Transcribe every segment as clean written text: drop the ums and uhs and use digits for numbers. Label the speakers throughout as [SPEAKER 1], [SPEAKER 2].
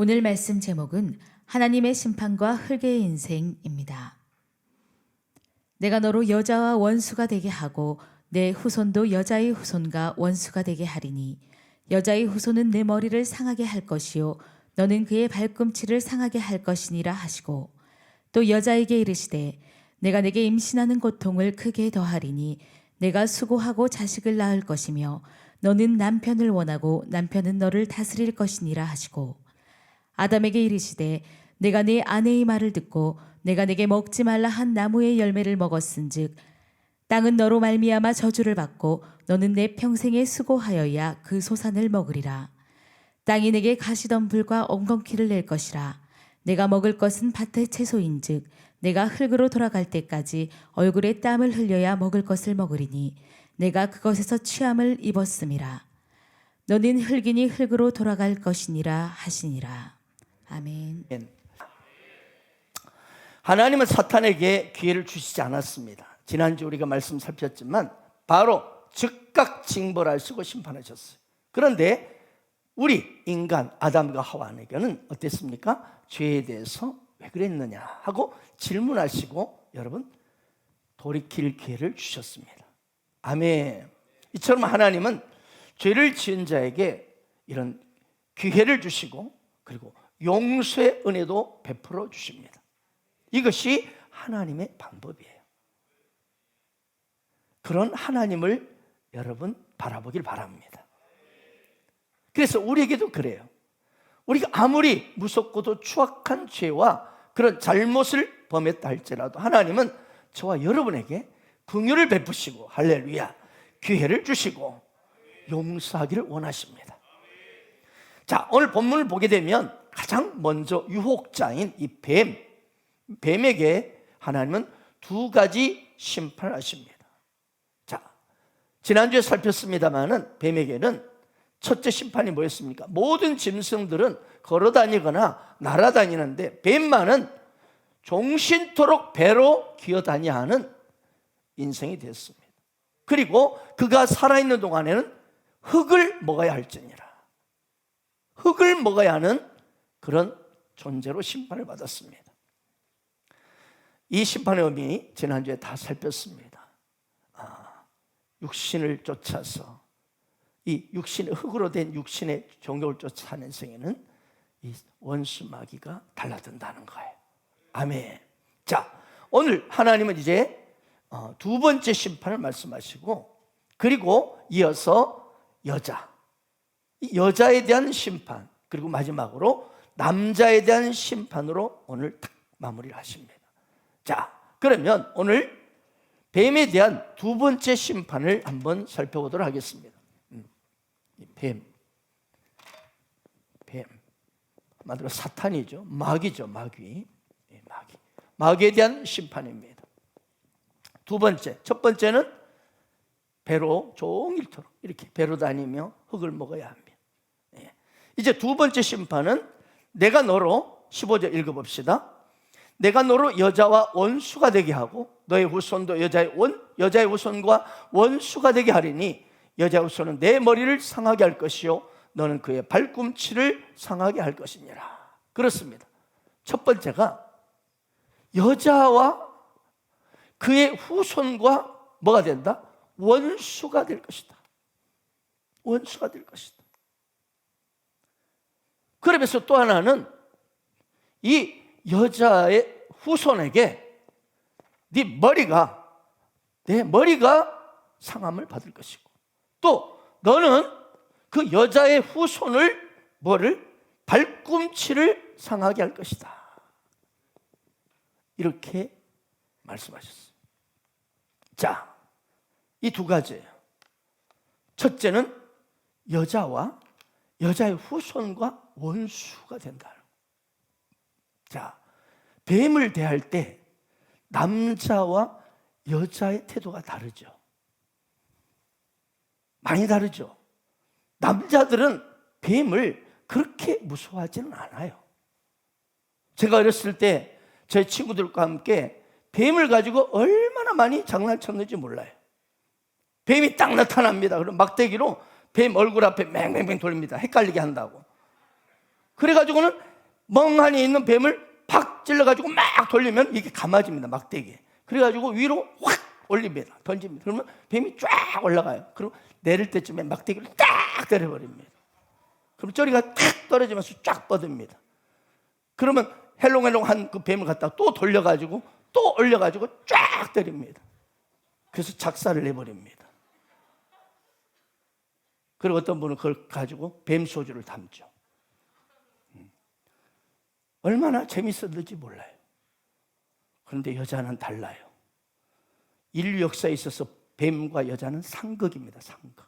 [SPEAKER 1] 오늘 말씀 제목은 하나님의 심판과 흙의 인생입니다. 내가 너로 여자와 원수가 되게 하고 내 후손도 여자의 후손과 원수가 되게 하리니 여자의 후손은 내 머리를 상하게 할 것이요 너는 그의 발꿈치를 상하게 할 것이니라 하시고, 또 여자에게 이르시되 내가 내게 임신하는 고통을 크게 더하리니 내가 수고하고 자식을 낳을 것이며 너는 남편을 원하고 남편은 너를 다스릴 것이니라 하시고, 아담에게 이르시되 내가 네 아내의 말을 듣고 내가 내게 먹지 말라 한 나무의 열매를 먹었은즉 땅은 너로 말미암아 저주를 받고 너는 내 평생에 수고하여야 그 소산을 먹으리라. 땅이 내게 가시덤불과 엉겅퀴를 낼 것이라. 내가 먹을 것은 밭의 채소인즉 내가 흙으로 돌아갈 때까지 얼굴에 땀을 흘려야 먹을 것을 먹으리니 내가 그것에서 취함을 입었음이라. 너는 흙이니 흙으로 돌아갈 것이니라 하시니라. 아멘.
[SPEAKER 2] 하나님은 사탄에게 기회를 주시지 않았습니다. 지난주 우리가 말씀 살폈지만 바로 즉각 징벌하시고 심판하셨어요. 그런데 우리 인간 아담과 하와에게는 어땠습니까? 죄에 대해서 왜 그랬느냐 하고 질문하시고 여러분 돌이킬 기회를 주셨습니다. 아멘. 이처럼 하나님은 죄를 지은 자에게 이런 기회를 주시고 그리고 용서의 은혜도 베풀어 주십니다. 이것이 하나님의 방법이에요. 그런 하나님을 여러분 바라보길 바랍니다. 그래서 우리에게도 그래요. 우리가 아무리 무섭고도 추악한 죄와 그런 잘못을 범했다 할지라도 하나님은 저와 여러분에게 긍휼을 베푸시고 할렐루야 기회를 주시고 용서하기를 원하십니다. 자, 오늘 본문을 보게 되면 가장 먼저 유혹자인 이 뱀에게 하나님은 두 가지 심판을 하십니다. 자, 지난주에 살폈습니다마는 뱀에게는 첫째 심판이 뭐였습니까? 모든 짐승들은 걸어다니거나 날아다니는데 뱀만은 종신토록 배로 기어다니하는 인생이 됐습니다. 그리고 그가 살아있는 동안에는 흙을 먹어야 할지니라. 흙을 먹어야 하는 그런 존재로 심판을 받았습니다. 이 심판의 의미 지난주에 다 살폈습니다. 육신을 쫓아서 이 육신의 흙으로 된 육신의 종교를 쫓아 사는 생에는 이 원수 마귀가 달라든다는 거예요. 아멘. 자, 오늘 하나님은 이제 두 번째 심판을 말씀하시고 그리고 이어서 여자에 대한 심판 그리고 마지막으로 남자에 대한 심판으로 오늘 딱 마무리를 하십니다. 자, 그러면 오늘 뱀에 대한 두 번째 심판을 한번 살펴보도록 하겠습니다. 뱀 말로 사탄이죠. 마귀죠. 마귀에 대한 심판입니다. 두 번째, 첫 번째는 배로 종일토록 이렇게 배로 다니며 흙을 먹어야 합니다. 이제 두 번째 심판은 내가 너로 15절 읽어봅시다. 내가 너로 여자와 원수가 되게 하고 너의 후손도 여자의 후손과 원수가 되게 하리니 여자의 후손은 내 머리를 상하게 할 것이요 너는 그의 발꿈치를 상하게 할 것이니라. 그렇습니다. 첫 번째가 여자와 그의 후손과 뭐가 된다? 원수가 될 것이다. 원수가 될 것이다. 그러면서 또 하나는 이 여자의 후손에게 내 머리가 상함을 받을 것이고 또 너는 그 여자의 후손을 발꿈치를 상하게 할 것이다. 이렇게 말씀하셨어요. 자, 이 두 가지예요. 첫째는 여자와 여자의 후손과 원수가 된다. 자, 뱀을 대할 때 남자와 여자의 태도가 다르죠. 많이 다르죠. 남자들은 뱀을 그렇게 무서워하지는 않아요. 제가 어렸을 때 제 친구들과 함께 뱀을 가지고 얼마나 많이 장난쳤는지 몰라요. 뱀이 딱 나타납니다. 그럼 막대기로 뱀 얼굴 앞에 맹맹맹 돌립니다. 헷갈리게 한다고. 그래가지고는 멍하니 있는 뱀을 팍 찔러가지고 막 돌리면 이게 감아집니다. 막대기에. 그래가지고 위로 확 올립니다. 던집니다. 그러면 뱀이 쫙 올라가요. 그리고 내릴 때쯤에 막대기를 딱 때려버립니다. 그럼 쪼리가 탁 떨어지면서 쫙 뻗습니다. 그러면 헬롱헬롱한 그 뱀을 갖다가 또 돌려가지고 또 올려가지고 쫙 때립니다. 그래서 작살을 내버립니다. 그리고 어떤 분은 그걸 가지고 뱀 소주를 담죠. 얼마나 재밌었는지 몰라요. 그런데 여자는 달라요. 인류 역사에 있어서 뱀과 여자는 상극입니다. 상극.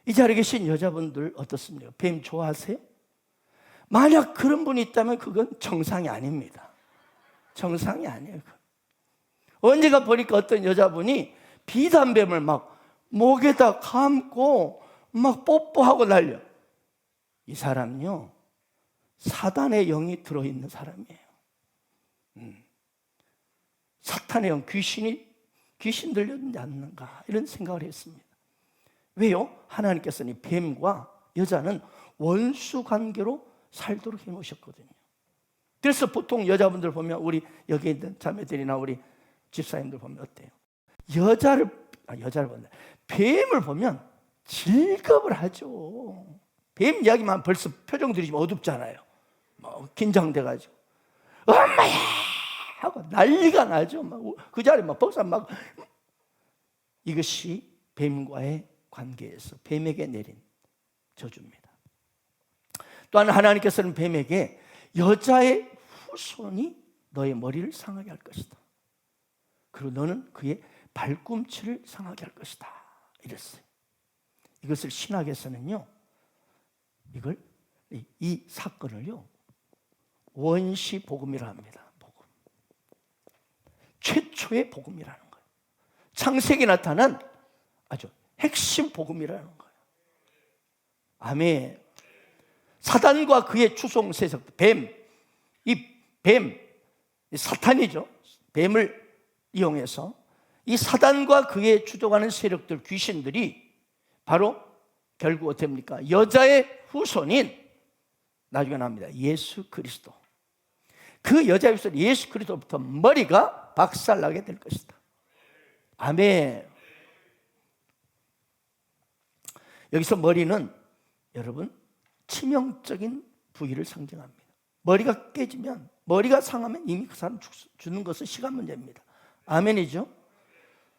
[SPEAKER 2] 이 자리에 계신 여자분들 어떻습니까? 뱀 좋아하세요? 만약 그런 분이 있다면 그건 정상이 아닙니다. 정상이 아니에요. 언제가 보니까 어떤 여자분이 비단뱀을 막 목에다 감고 막 뽀뽀하고 난리요. 이 사람요, 사단의 영이 들어있는 사람이에요. 사탄의 영, 귀신 들렸지 않는가 이런 생각을 했습니다. 왜요? 하나님께서는 이 뱀과 여자는 원수 관계로 살도록 해놓으셨거든요. 그래서 보통 여자분들 보면, 우리 여기 있는 자매들이나 우리 집사님들 보면 어때요? 여자를 본다. 뱀을 보면 즐겁을 하죠. 뱀 이야기만 벌써 표정들이 좀 어둡잖아요. 뭐 긴장돼가지고 엄마야 하고 난리가 나죠. 막 그 자리에 막 박수 막. 이것이 뱀과의 관계에서 뱀에게 내린 저주입니다. 또한 하나님께서는 뱀에게 여자의 후손이 너의 머리를 상하게 할 것이다. 그리고 너는 그의 발꿈치를 상하게 할 것이다. 이랬어요. 이것을 신학에서는요, 이 사건을요, 원시 복음이라 합니다. 복음. 최초의 복음이라는 거예요. 창세기에 나타난 아주 핵심 복음이라는 거예요. 아멘. 사단과 그의 추종 세력, 뱀, 사탄이죠. 뱀을 이용해서 이 사단과 그의 추종하는 세력들, 귀신들이 바로 결국 어떻게 됩니까? 여자의 후손인, 나중에 나옵니다, 예수 그리스도. 그 여자의 후손 예수 그리스도부터 머리가 박살나게 될 것이다. 아멘. 여기서 머리는 여러분 치명적인 부위를 상징합니다. 머리가 깨지면, 머리가 상하면 이미 그 사람 죽는 것은 시간 문제입니다. 아멘이죠?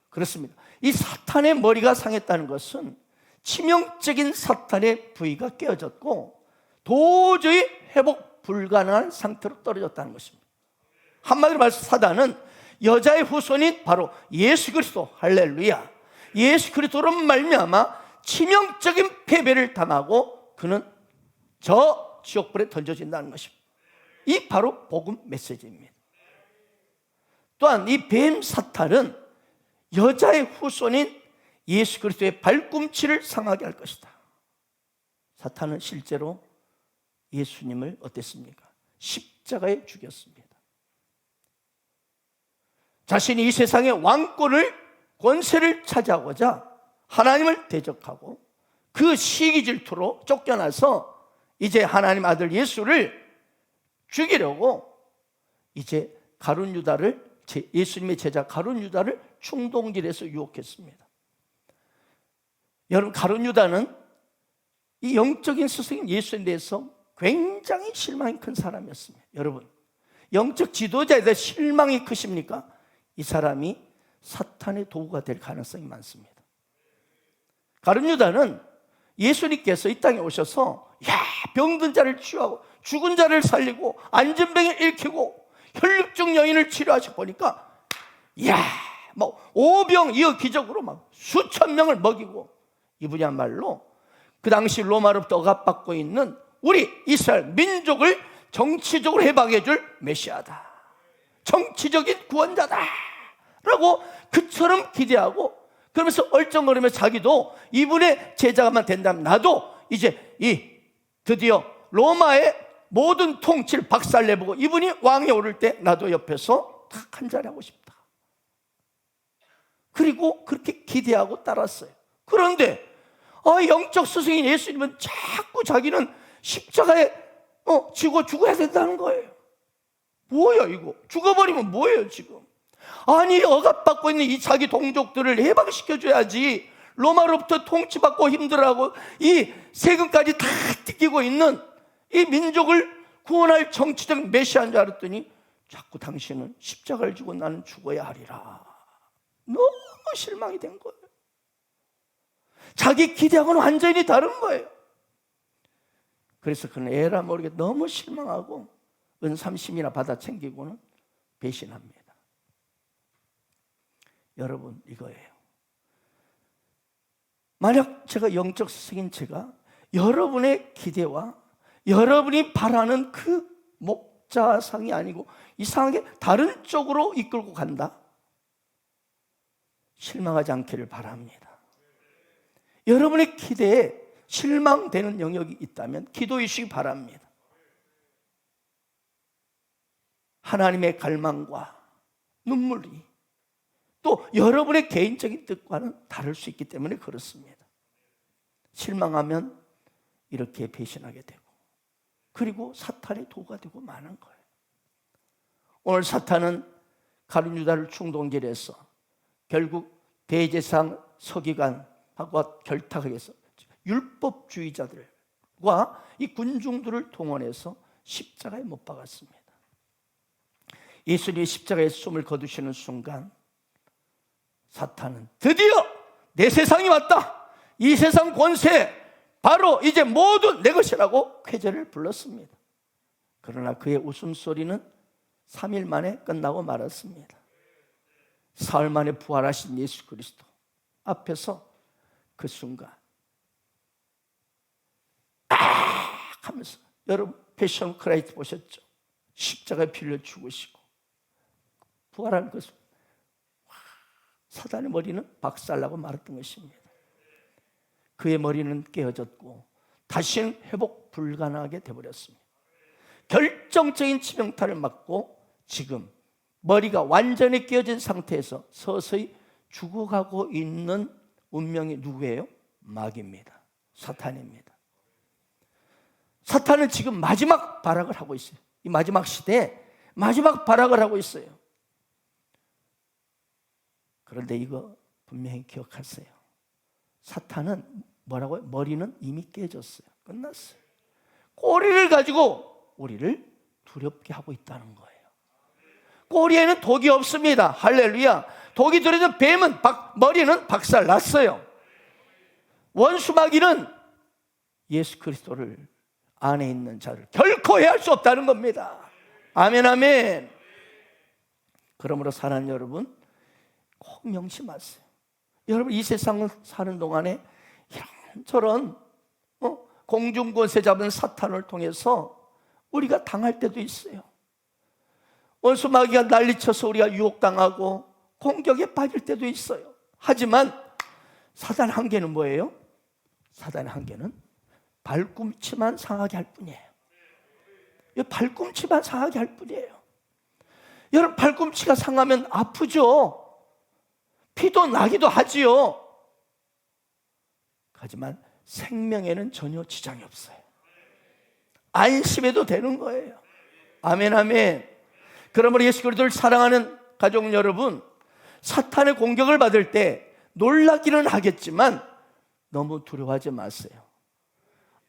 [SPEAKER 2] 그렇습니다. 이 사탄의 머리가 상했다는 것은 치명적인 사탄의 부위가 깨어졌고 도저히 회복 불가능한 상태로 떨어졌다는 것입니다. 한마디로 말해서 사단은 여자의 후손인 바로 예수 그리스도, 할렐루야, 예수 그리스도로 말미암아 치명적인 패배를 당하고 그는 저 지옥불에 던져진다는 것입니다. 이 바로 복음 메시지입니다. 또한 이 뱀 사탄은 여자의 후손인 예수 그리스도의 발꿈치를 상하게 할 것이다. 사탄은 실제로 예수님을 어땠습니까? 십자가에 죽였습니다. 자신이 이 세상의 왕권을, 권세를 차지하고자 하나님을 대적하고 그 시기 질투로 쫓겨나서 이제 하나님 아들 예수를 죽이려고 이제 가룟 유다를, 예수님의 제자 가룟 유다를 충동질해서 유혹했습니다. 여러분, 가룟 유다는 이 영적인 스승인 예수에 대해서 굉장히 실망이 큰 사람이었습니다. 여러분, 영적 지도자에 대해 실망이 크십니까? 이 사람이 사탄의 도구가 될 가능성이 많습니다. 가룟 유다는 예수님께서 이 땅에 오셔서 병든 자를 치유하고 죽은 자를 살리고 안전병을 일으키고 혈류증 여인을 치료하시고 보니까 오병이어 기적으로 막 수천 명을 먹이고, 이분이야말로 그 당시 로마로부터 억압받고 있는 우리 이스라엘 민족을 정치적으로 해방해 줄 메시아다, 정치적인 구원자다 라고 그처럼 기대하고, 그러면서 얼쩡거리며 자기도 이분의 제자가만 된다면 나도 이제 드디어 로마의 모든 통치를 박살내보고 이분이 왕에 오를 때 나도 옆에서 딱 한 자리 하고 싶다. 그리고 그렇게 기대하고 따랐어요. 그런데 영적 스승인 예수님은 자꾸 자기는 십자가에 죽어야 된다는 거예요. 뭐야 이거? 죽어버리면 뭐예요 지금? 아니 억압받고 있는 이 자기 동족들을 해방시켜줘야지. 로마로부터 통치받고 힘들어하고 이 세금까지 다 뜯기고 있는 이 민족을 구원할 정치적 메시아인 줄 알았더니 자꾸 당신은 십자가를 지고 나는 죽어야 하리라. 너무 실망이 된 거예요. 자기 기대하고는 완전히 다른 거예요. 그래서 그는 에라 모르게 너무 실망하고 은삼심이나 받아 챙기고는 배신합니다. 여러분 이거예요. 만약 제가 영적 스승인 제가 여러분의 기대와 여러분이 바라는 그 목자상이 아니고 이상하게 다른 쪽으로 이끌고 간다, 실망하지 않기를 바랍니다. 여러분의 기대에 실망되는 영역이 있다면 기도해 주시기 바랍니다. 하나님의 갈망과 눈물이 또 여러분의 개인적인 뜻과는 다를 수 있기 때문에 그렇습니다. 실망하면 이렇게 배신하게 되고, 그리고 사탄의 도가 되고 마는 거예요. 오늘 사탄은 가룟 유다를 충동질해서 결국 대제사장 서기관하고 결탁을 해서 율법주의자들과 이 군중들을 동원해서 십자가에 못 박았습니다. 예수님이 십자가에 숨을 거두시는 순간 사탄은 드디어 내 세상이 왔다, 이 세상 권세 바로 이제 모두 내 것이라고 쾌재를 불렀습니다. 그러나 그의 웃음소리는 3일 만에 끝나고 말았습니다. 사흘 만에 부활하신 예수 그리스도 앞에서 그 순간 하면서, 여러분 패션 크라이트 보셨죠? 십자가에 빌려 죽으시고 부활하는 것을 사단의 머리는 박살나고 말았던 것입니다. 그의 머리는 깨어졌고 다시는 회복 불가능하게 되어버렸습니다. 결정적인 치명타를 맞고 지금 머리가 완전히 깨어진 상태에서 서서히 죽어가고 있는 운명이 누구예요? 마귀입니다. 사탄입니다. 사탄은 지금 마지막 발악을 하고 있어요. 이 마지막 시대에 마지막 발악을 하고 있어요. 그런데 이거 분명히 기억하세요. 사탄은 뭐라고요? 머리는 이미 깨졌어요. 끝났어요. 꼬리를 가지고 우리를 두렵게 하고 있다는 거예요. 꼬리에는 독이 없습니다. 할렐루야. 독이 들어있는 뱀은 머리는 박살났어요. 원수 마귀는 예수 그리스도를 안에 있는 자를 결코 해할 수 없다는 겁니다. 아멘 아멘. 그러므로 사랑하는 여러분 꼭 명심하세요. 여러분 이 세상을 사는 동안에 이런저런 공중권세 잡은 사탄을 통해서 우리가 당할 때도 있어요. 원수 마귀가 난리쳐서 우리가 유혹당하고 공격에 빠질 때도 있어요. 하지만 사단의 한계는 뭐예요? 사단의 한계는 발꿈치만 상하게 할 뿐이에요. 발꿈치만 상하게 할 뿐이에요. 여러분 발꿈치가 상하면 아프죠. 피도 나기도 하지요. 하지만 생명에는 전혀 지장이 없어요. 안심해도 되는 거예요. 아멘 아멘. 그러므로 예수 그리스도를 사랑하는 가족 여러분, 사탄의 공격을 받을 때 놀라기는 하겠지만 너무 두려워하지 마세요.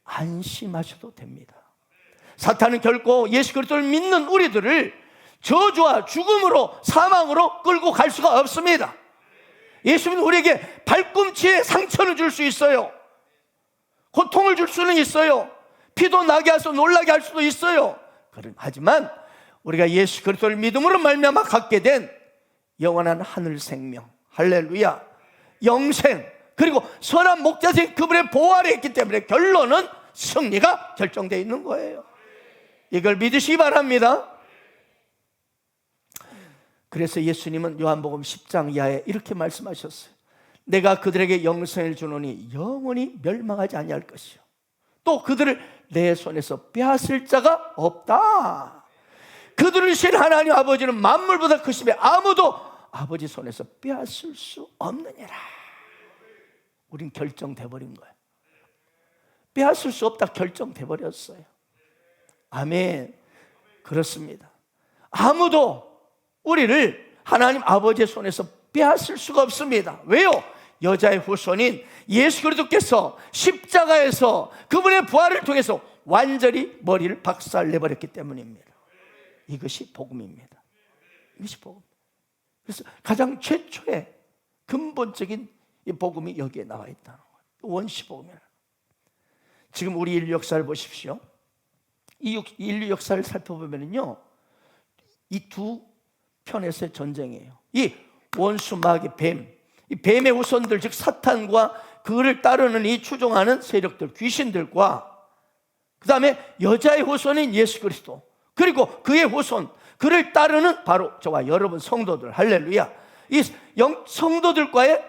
[SPEAKER 2] 안심하셔도 됩니다. 사탄은 결코 예수 그리스도를 믿는 우리들을 저주와 죽음으로, 사망으로 끌고 갈 수가 없습니다. 예수님은 우리에게 발꿈치에 상처를 줄 수 있어요. 고통을 줄 수는 있어요. 피도 나게 해서 놀라게 할 수도 있어요. 하지만 우리가 예수 그리스도를 믿음으로 말미암아 갖게 된 영원한 하늘 생명, 할렐루야, 영생, 그리고 선한 목자신 그분의 보호 아래 있기 때문에 결론은 승리가 결정되어 있는 거예요. 이걸 믿으시기 바랍니다. 그래서 예수님은 요한복음 10장 이하에 이렇게 말씀하셨어요. 내가 그들에게 영생을 주노니 영원히 멸망하지 아니할 것이요, 또 그들을 내 손에서 빼앗을 자가 없다. 그들을 신 하나님 아버지는 만물보다 크시며 아무도 아버지 손에서 빼앗을 수 없느니라. 우린 결정돼 버린 거예요. 빼앗을 수 없다 결정돼 버렸어요. 아멘. 그렇습니다. 아무도 우리를 하나님 아버지의 손에서 빼앗을 수가 없습니다. 왜요? 여자의 후손인 예수 그리스도께서 십자가에서 그분의 부활을 통해서 완전히 머리를 박살내버렸기 때문입니다. 이것이 복음입니다. 이것이 복음. 그래서 가장 최초의 근본적인 이 복음이 여기에 나와 있다는 거예요. 원시 복음이에요. 지금 우리 인류 역사를 보십시오. 이 인류 역사를 살펴보면요, 이 두 편에서의 전쟁이에요. 이 원수 마귀 뱀, 이 뱀의 후손들, 즉 사탄과 그를 따르는 이 추종하는 세력들, 귀신들과 그 다음에 여자의 후손인 예수 그리스도, 그리고 그의 후손, 그를 따르는 바로 저와 여러분 성도들, 할렐루야. 이 성도들과의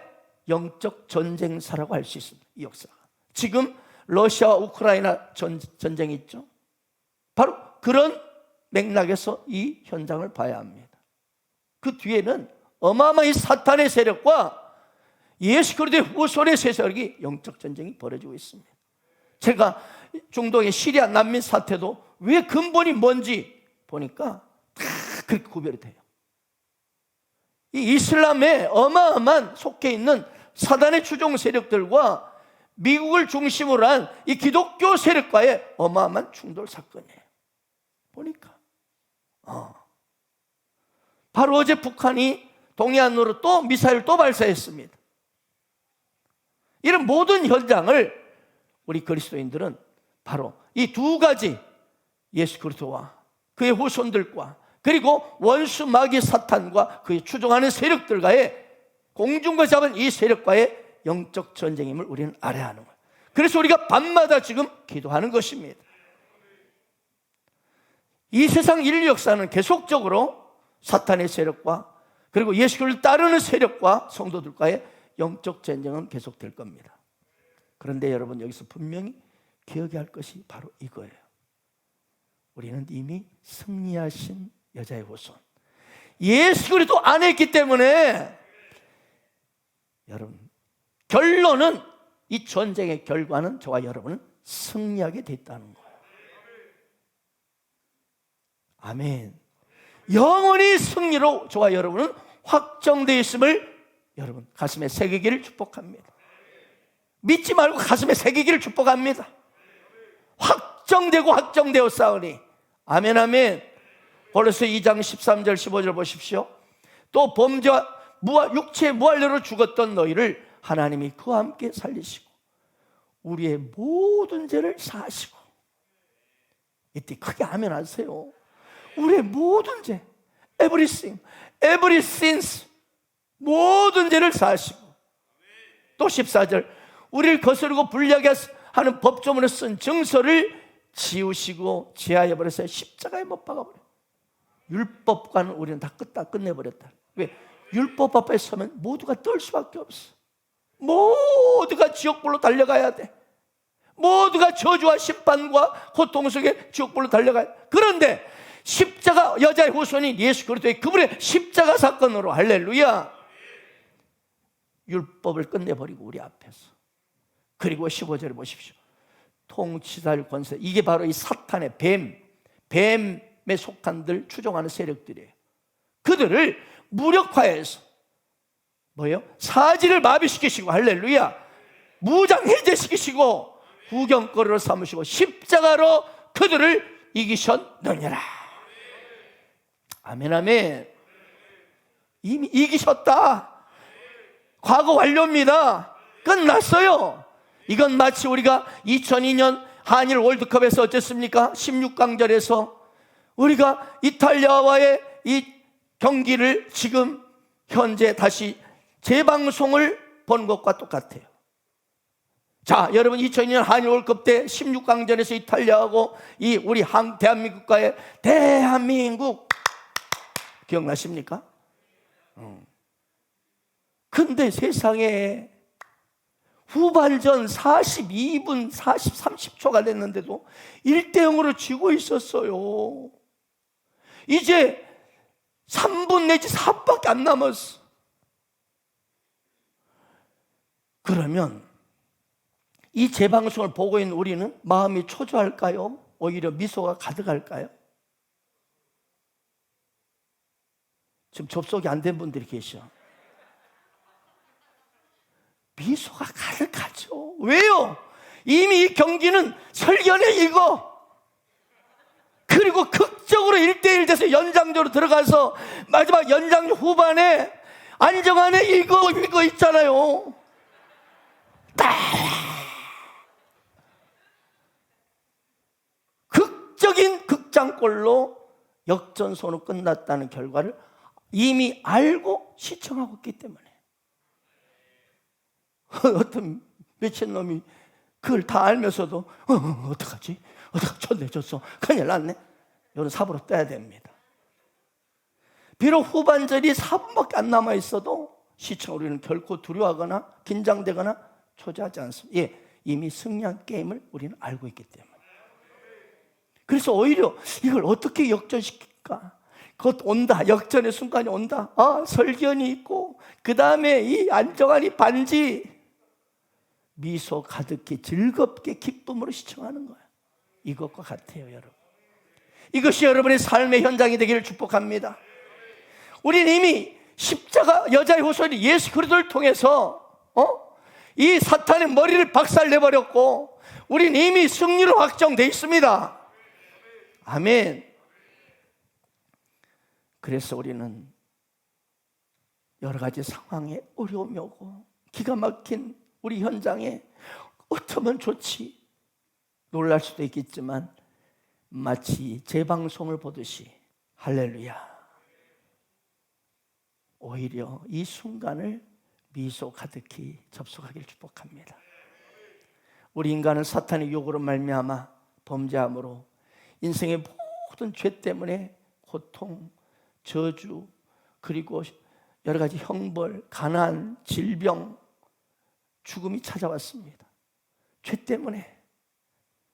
[SPEAKER 2] 영적 전쟁사라고 할 수 있습니다. 이 역사가 지금 러시아와 우크라이나 전쟁이 있죠. 바로 그런 맥락에서 이 현장을 봐야 합니다. 그 뒤에는 어마어마한 사탄의 세력과 예수 그리스도의 후손의 세력이 영적 전쟁이 벌어지고 있습니다. 제가 중동의 시리아 난민 사태도 왜 근본이 뭔지 보니까 다 그렇게 구별이 돼요. 이 이슬람에 어마어마한 속해 있는 사단의 추종 세력들과 미국을 중심으로 한 이 기독교 세력과의 어마어마한 충돌 사건이에요. 보니까 바로 어제 북한이 동해안으로 또 미사일을 또 발사했습니다. 이런 모든 현장을 우리 그리스도인들은 바로 이 두 가지 예수 그리스도와 그의 후손들과 그리고 원수 마귀 사탄과 그의 추종하는 세력들과의 공중과 잡은 이 세력과의 영적 전쟁임을 우리는 알아야 하는 거예요. 그래서 우리가 밤마다 지금 기도하는 것입니다. 이 세상 인류 역사는 계속적으로 사탄의 세력과 그리고 예수 그리스도를 따르는 세력과 성도들과의 영적 전쟁은 계속될 겁니다. 그런데 여러분, 여기서 분명히 기억해야 할 것이 바로 이거예요. 우리는 이미 승리하신 여자의 후손 예수 그리스도 안에 있기 때문에 여러분, 결론은 이 전쟁의 결과는 저와 여러분은 승리하게 됐다는 거예요. 아멘. 영원히 승리로 저와 여러분은 확정되어 있음을 여러분 가슴에 새기기를 축복합니다. 믿지 말고 가슴에 새기기를 축복합니다. 확정되고 확정되어 싸우니. 아멘 아멘. 골로새 2장 13절 15절 보십시오. 또 범죄와 육체의 무할례로 죽었던 너희를 하나님이 그와 함께 살리시고 우리의 모든 죄를 사하시고. 이때 크게 아멘 하세요. 우리의 모든 죄, everything, every sins, 모든 죄를 사하시고. 또 14절, 우리를 거스르고 불리하게 하는 법조문에 쓴 증서를 지우시고 제하여 버려서 십자가에 못 박아버려. 율법과는 우리는 다 끝내버렸다. 왜? 율법 앞에 서면 모두가 떨 수밖에 없어. 모두가 지옥불로 달려가야 돼. 모두가 저주와 심판과 고통 속에 지옥불로 달려가야 돼. 그런데 십자가, 여자의 후손인 예수 그리스도의 그분의 십자가 사건으로, 할렐루야, 율법을 끝내버리고 우리 앞에서. 그리고 15절에 보십시오. 통치자를 권세, 이게 바로 이 사탄의 뱀에 속한들 추종하는 세력들이에요. 그들을 무력화해서 뭐예요? 사지를 마비시키시고, 할렐루야, 무장 해제시키시고 구경거리로 삼으시고 십자가로 그들을 이기셨느니라. 아멘 아멘. 이미 이기셨다. 과거 완료입니다. 끝났어요. 이건 마치 우리가 2002년 한일 월드컵에서 어땠습니까? 16강전에서 우리가 이탈리아와의 이 경기를 지금 현재 다시 재방송을 본 것과 똑같아요. 자, 여러분, 2002년 한일 월드컵 때 16강전에서 이탈리아하고 이 우리 대한민국과의 대한민국 기억나십니까? 근데 세상에 후반전 42분 30초가 됐는데도 1대0으로 지고 있었어요. 이제 3분 내지 4분밖에 안 남았어. 그러면 이 재방송을 보고 있는 우리는 마음이 초조할까요? 오히려 미소가 가득할까요? 지금 접속이 안 된 분들이 계셔. 미소가 가득하죠. 왜요? 이미 이 경기는 설견에 이거, 그리고 극적으로 1대1 돼서 연장전으로 들어가서 마지막 연장 후반에 안정환의 이거 있잖아요. 극적인 극장골로 역전선으로 끝났다는 결과를 이미 알고 시청하고 있기 때문에 어떤 미친놈이 그걸 다 알면서도 어떡하지? 졌어. 큰일 났네. 이런 사고로 떼야 됩니다. 비록 후반전이 4분밖에 안 남아 있어도 시청으로 우리는 결코 두려워하거나 긴장되거나 초조하지 않습니다. 예, 이미 승리한 게임을 우리는 알고 있기 때문에. 그래서 오히려 이걸 어떻게 역전시킬까? 곧 온다. 역전의 순간이 온다. 설견이 있고 그 다음에 이 안정환이 반지, 미소 가득히 즐겁게 기쁨으로 시청하는 거예요. 이것과 같아요, 여러분. 이것이 여러분의 삶의 현장이 되기를 축복합니다. 우리는 이미 십자가 여자의 후손이 예수 그리스도를 통해서 이 사탄의 머리를 박살내버렸고 우리는 이미 승리로 확정되어 있습니다. 아멘. 그래서 우리는 여러 가지 상황에 어려움이 오고 기가 막힌 우리 현장에 어쩌면 좋지 놀랄 수도 있겠지만 마치 재방송을 보듯이 할렐루야, 오히려 이 순간을 미소 가득히 접속하기를 축복합니다. 우리 인간은 사탄의 유혹으로 말미암아 범죄함으로 인생의 모든 죄 때문에 고통, 저주, 그리고 여러 가지 형벌, 가난, 질병, 죽음이 찾아왔습니다. 죄 때문에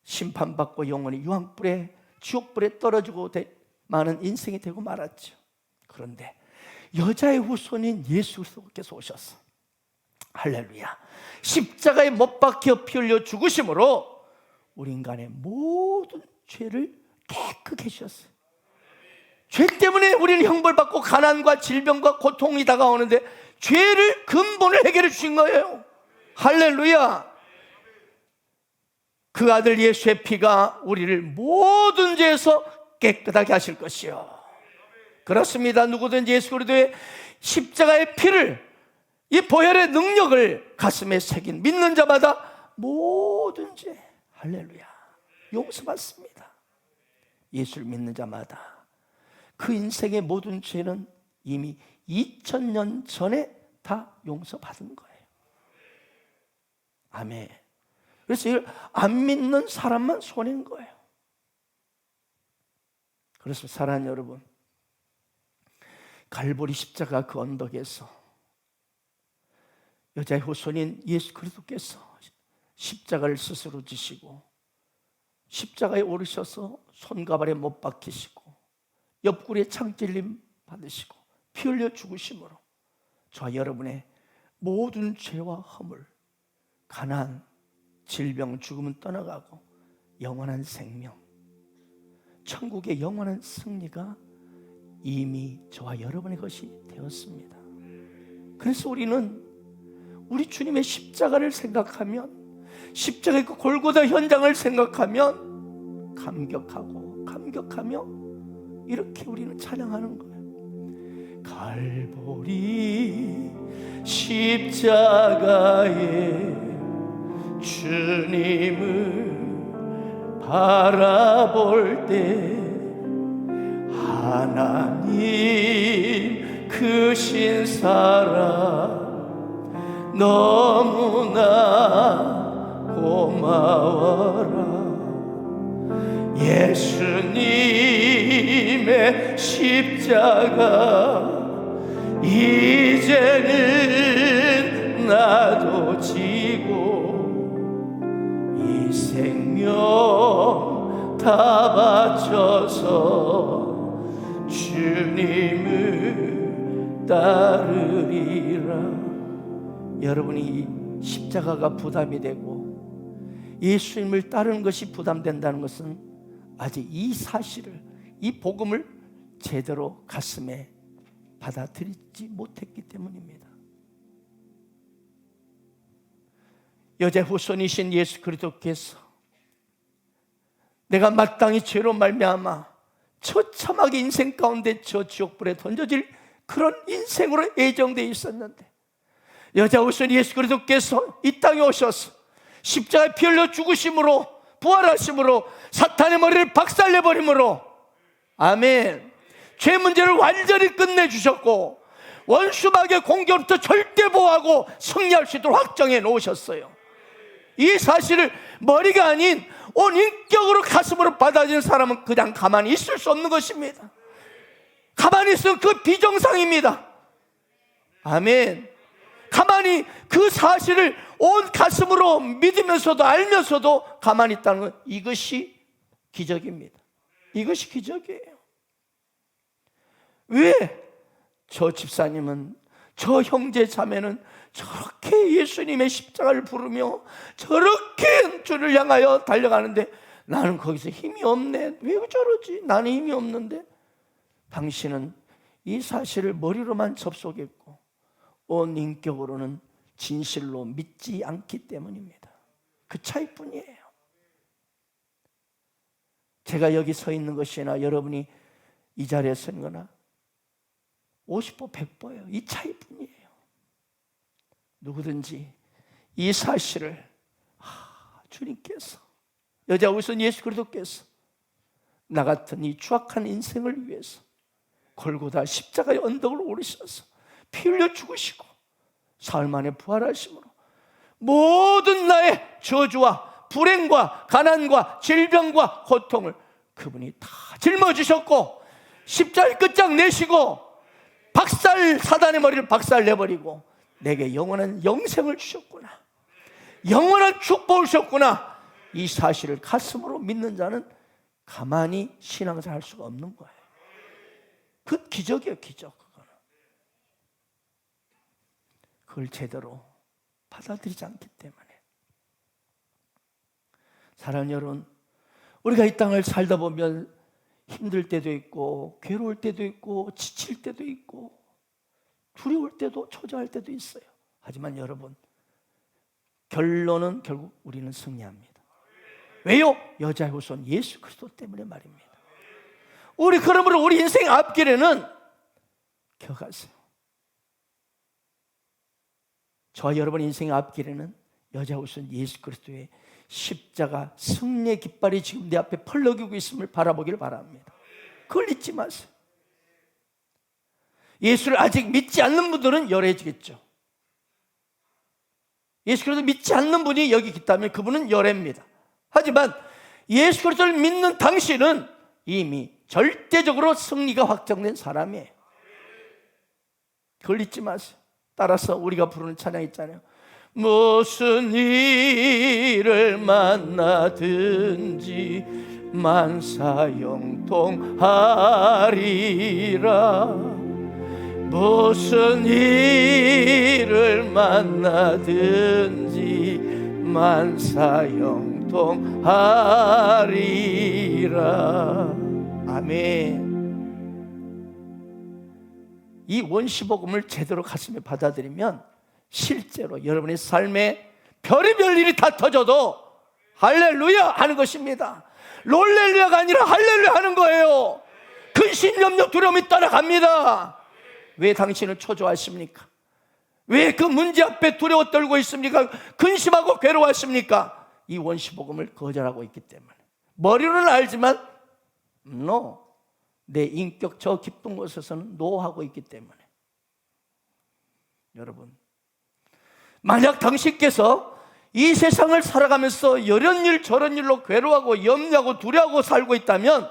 [SPEAKER 2] 심판받고 영원히 유황불에, 지옥불에 떨어지고 많은 인생이 되고 말았죠. 그런데 여자의 후손인 예수 그리스도께서 오셔서 할렐루야, 십자가에 못 박혀 피 흘려 죽으심으로 우리 인간의 모든 죄를 깨끗게 하셨어요. 죄 때문에 우리는 형벌받고 가난과 질병과 고통이 다가오는데 죄를 근본을 해결해 주신 거예요. 할렐루야. 그 아들 예수의 피가 우리를 모든 죄에서 깨끗하게 하실 것이요. 그렇습니다. 누구든지 예수 그리스도의 십자가의 피를, 이 보혈의 능력을 가슴에 새긴 믿는 자마다 모든 죄, 할렐루야, 용서받습니다. 예수를 믿는 자마다 그 인생의 모든 죄는 이미 2000년 전에 다 용서받은 거예요. 아멘. 그래서 이걸 안 믿는 사람만 손해인 거예요. 그래서 사랑하는 여러분, 갈보리 십자가 그 언덕에서 여자의 후손인 예수 그리스도께서 십자가를 스스로 지시고 십자가에 오르셔서 손과 발에 못 박히시고 옆구리에 창찔림 받으시고 피 흘려 죽으심으로 저와 여러분의 모든 죄와 허물, 가난, 질병, 죽음은 떠나가고 영원한 생명, 천국의 영원한 승리가 이미 저와 여러분의 것이 되었습니다. 그래서 우리는 우리 주님의 십자가를 생각하면, 십자가의 그 골고다 현장을 생각하면 감격하며 이렇게 우리는 찬양하는 거예요. 갈보리 십자가에 주님을 바라볼 때 하나님 크신 사랑 너무나 고마워라. 예수님의 십자가 이제는 나도 지고 이 생명 다 바쳐서 주님을 따르리라. 여러분이 십자가가 부담이 되고 예수님을 따르는 것이 부담된다는 것은 아직 이 사실을, 이 복음을 제대로 가슴에 받아들이지 못했기 때문입니다. 여자 후손이신 예수 그리스도께서 내가 마땅히 죄로 말미암아 처참하게 인생 가운데 저 지옥불에 던져질 그런 인생으로 예정되어 있었는데, 여자 후손 예수 그리스도께서 이 땅에 오셔서 십자가에 피 흘려 죽으심으로, 부활하심으로, 사탄의 머리를 박살내버림으로, 아멘, 죄 문제를 완전히 끝내주셨고 원수마귀의 공격부터 절대 보호하고 승리할 수 있도록 확정해 놓으셨어요. 이 사실을 머리가 아닌 온 인격으로 가슴으로 받아들인 사람은 그냥 가만히 있을 수 없는 것입니다. 가만히 있으면 그 비정상입니다. 아멘. 가만히 그 사실을 온 가슴으로 믿으면서도 알면서도 가만히 있다는 것, 이것이 기적입니다. 이것이 기적이에요. 왜 저 집사님은, 저 형제 자매는 저렇게 예수님의 십자가를 부르며 저렇게 주를 향하여 달려가는데 나는 거기서 힘이 없네, 왜 저러지, 나는 힘이 없는데? 당신은 이 사실을 머리로만 접속했고 온 인격으로는 진실로 믿지 않기 때문입니다. 그 차이뿐이에요. 제가 여기 서 있는 것이나 여러분이 이 자리에 서 있는 거나 50보 100보예요. 이 차이뿐이에요. 누구든지 이 사실을 주님께서, 여자 우선 예수 그리스도께서 나 같은 이 추악한 인생을 위해서 골고다 십자가의 언덕을 오르셔서 피 흘려 죽으시고 사흘 만에 부활하심으로 모든 나의 저주와 불행과 가난과 질병과 고통을 그분이 다 짊어지셨고 십자가를 끝장내시고 사단의 머리를 박살내버리고 내게 영원한 영생을 주셨구나, 영원한 축복을 주셨구나, 이 사실을 가슴으로 믿는 자는 가만히 신앙생활 할 수가 없는 거예요. 그 기적이에요, 기적. 그걸 제대로 받아들이지 않기 때문에. 사랑하는 여러분, 우리가 이 땅을 살다 보면 힘들 때도 있고 괴로울 때도 있고 지칠 때도 있고 두려울 때도 초조할 때도 있어요. 하지만 여러분, 결론은 결국 우리는 승리합니다. 왜요? 여자의 후손 예수 그리스도 때문에 말입니다. 우리 그러므로 우리 인생 앞길에는 기억하세요. 저와 여러분 인생의 앞길에는 여자 후손 예수 그리스도의 십자가 승리의 깃발이 지금 내 앞에 펄럭이고 있음을 바라보길 바랍니다. 그걸 잊지 마세요. 예수를 아직 믿지 않는 분들은 열해지겠죠. 예수 그리스도 믿지 않는 분이 여기 있다면 그분은 열해입니다. 하지만 예수 그리스도를 믿는 당신은 이미 절대적으로 승리가 확정된 사람이에요. 그걸 잊지 마세요. 따라서 우리가 부르는 찬양 있잖아요. 무슨 일을 만나든지 만사형통하리라. 무슨 일을 만나든지 만사형통하리라. 아멘. 이 원시복음을 제대로 가슴에 받아들이면 실제로 여러분의 삶에 별의별 일이 다 터져도 할렐루야 하는 것입니다. 롤렐루야가 아니라 할렐루야 하는 거예요. 근심, 염려, 두려움이 떠나갑니다. 왜 당신은 초조하십니까? 왜 그 문제 앞에 두려워 떨고 있습니까? 근심하고 괴로워하십니까? 이 원시복음을 거절하고 있기 때문에. 머리로는 알지만 내 인격 저 깊은 곳에서는 노하고 있기 때문에. 여러분, 만약 당신께서 이 세상을 살아가면서 이런 일 저런 일로 괴로워하고 염려하고 두려워하고 살고 있다면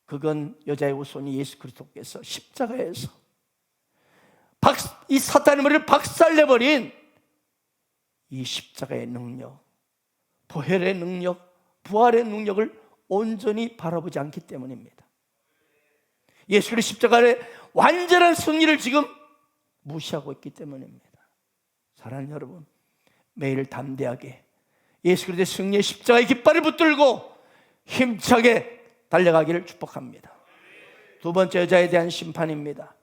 [SPEAKER 2] 그건 여자의 후손이 예수 그리스도께서 십자가에서 이 사탄의 머리를 박살내버린 이 십자가의 능력, 보혈의 능력, 부활의 능력을 온전히 바라보지 않기 때문입니다. 예수의 십자가의 완전한 승리를 지금 무시하고 있기 때문입니다. 사랑하는 여러분, 매일 담대하게 예수 그리스도의 승리의 십자가의 깃발을 붙들고 힘차게 달려가기를 축복합니다. 두 번째 여자에 대한 심판입니다.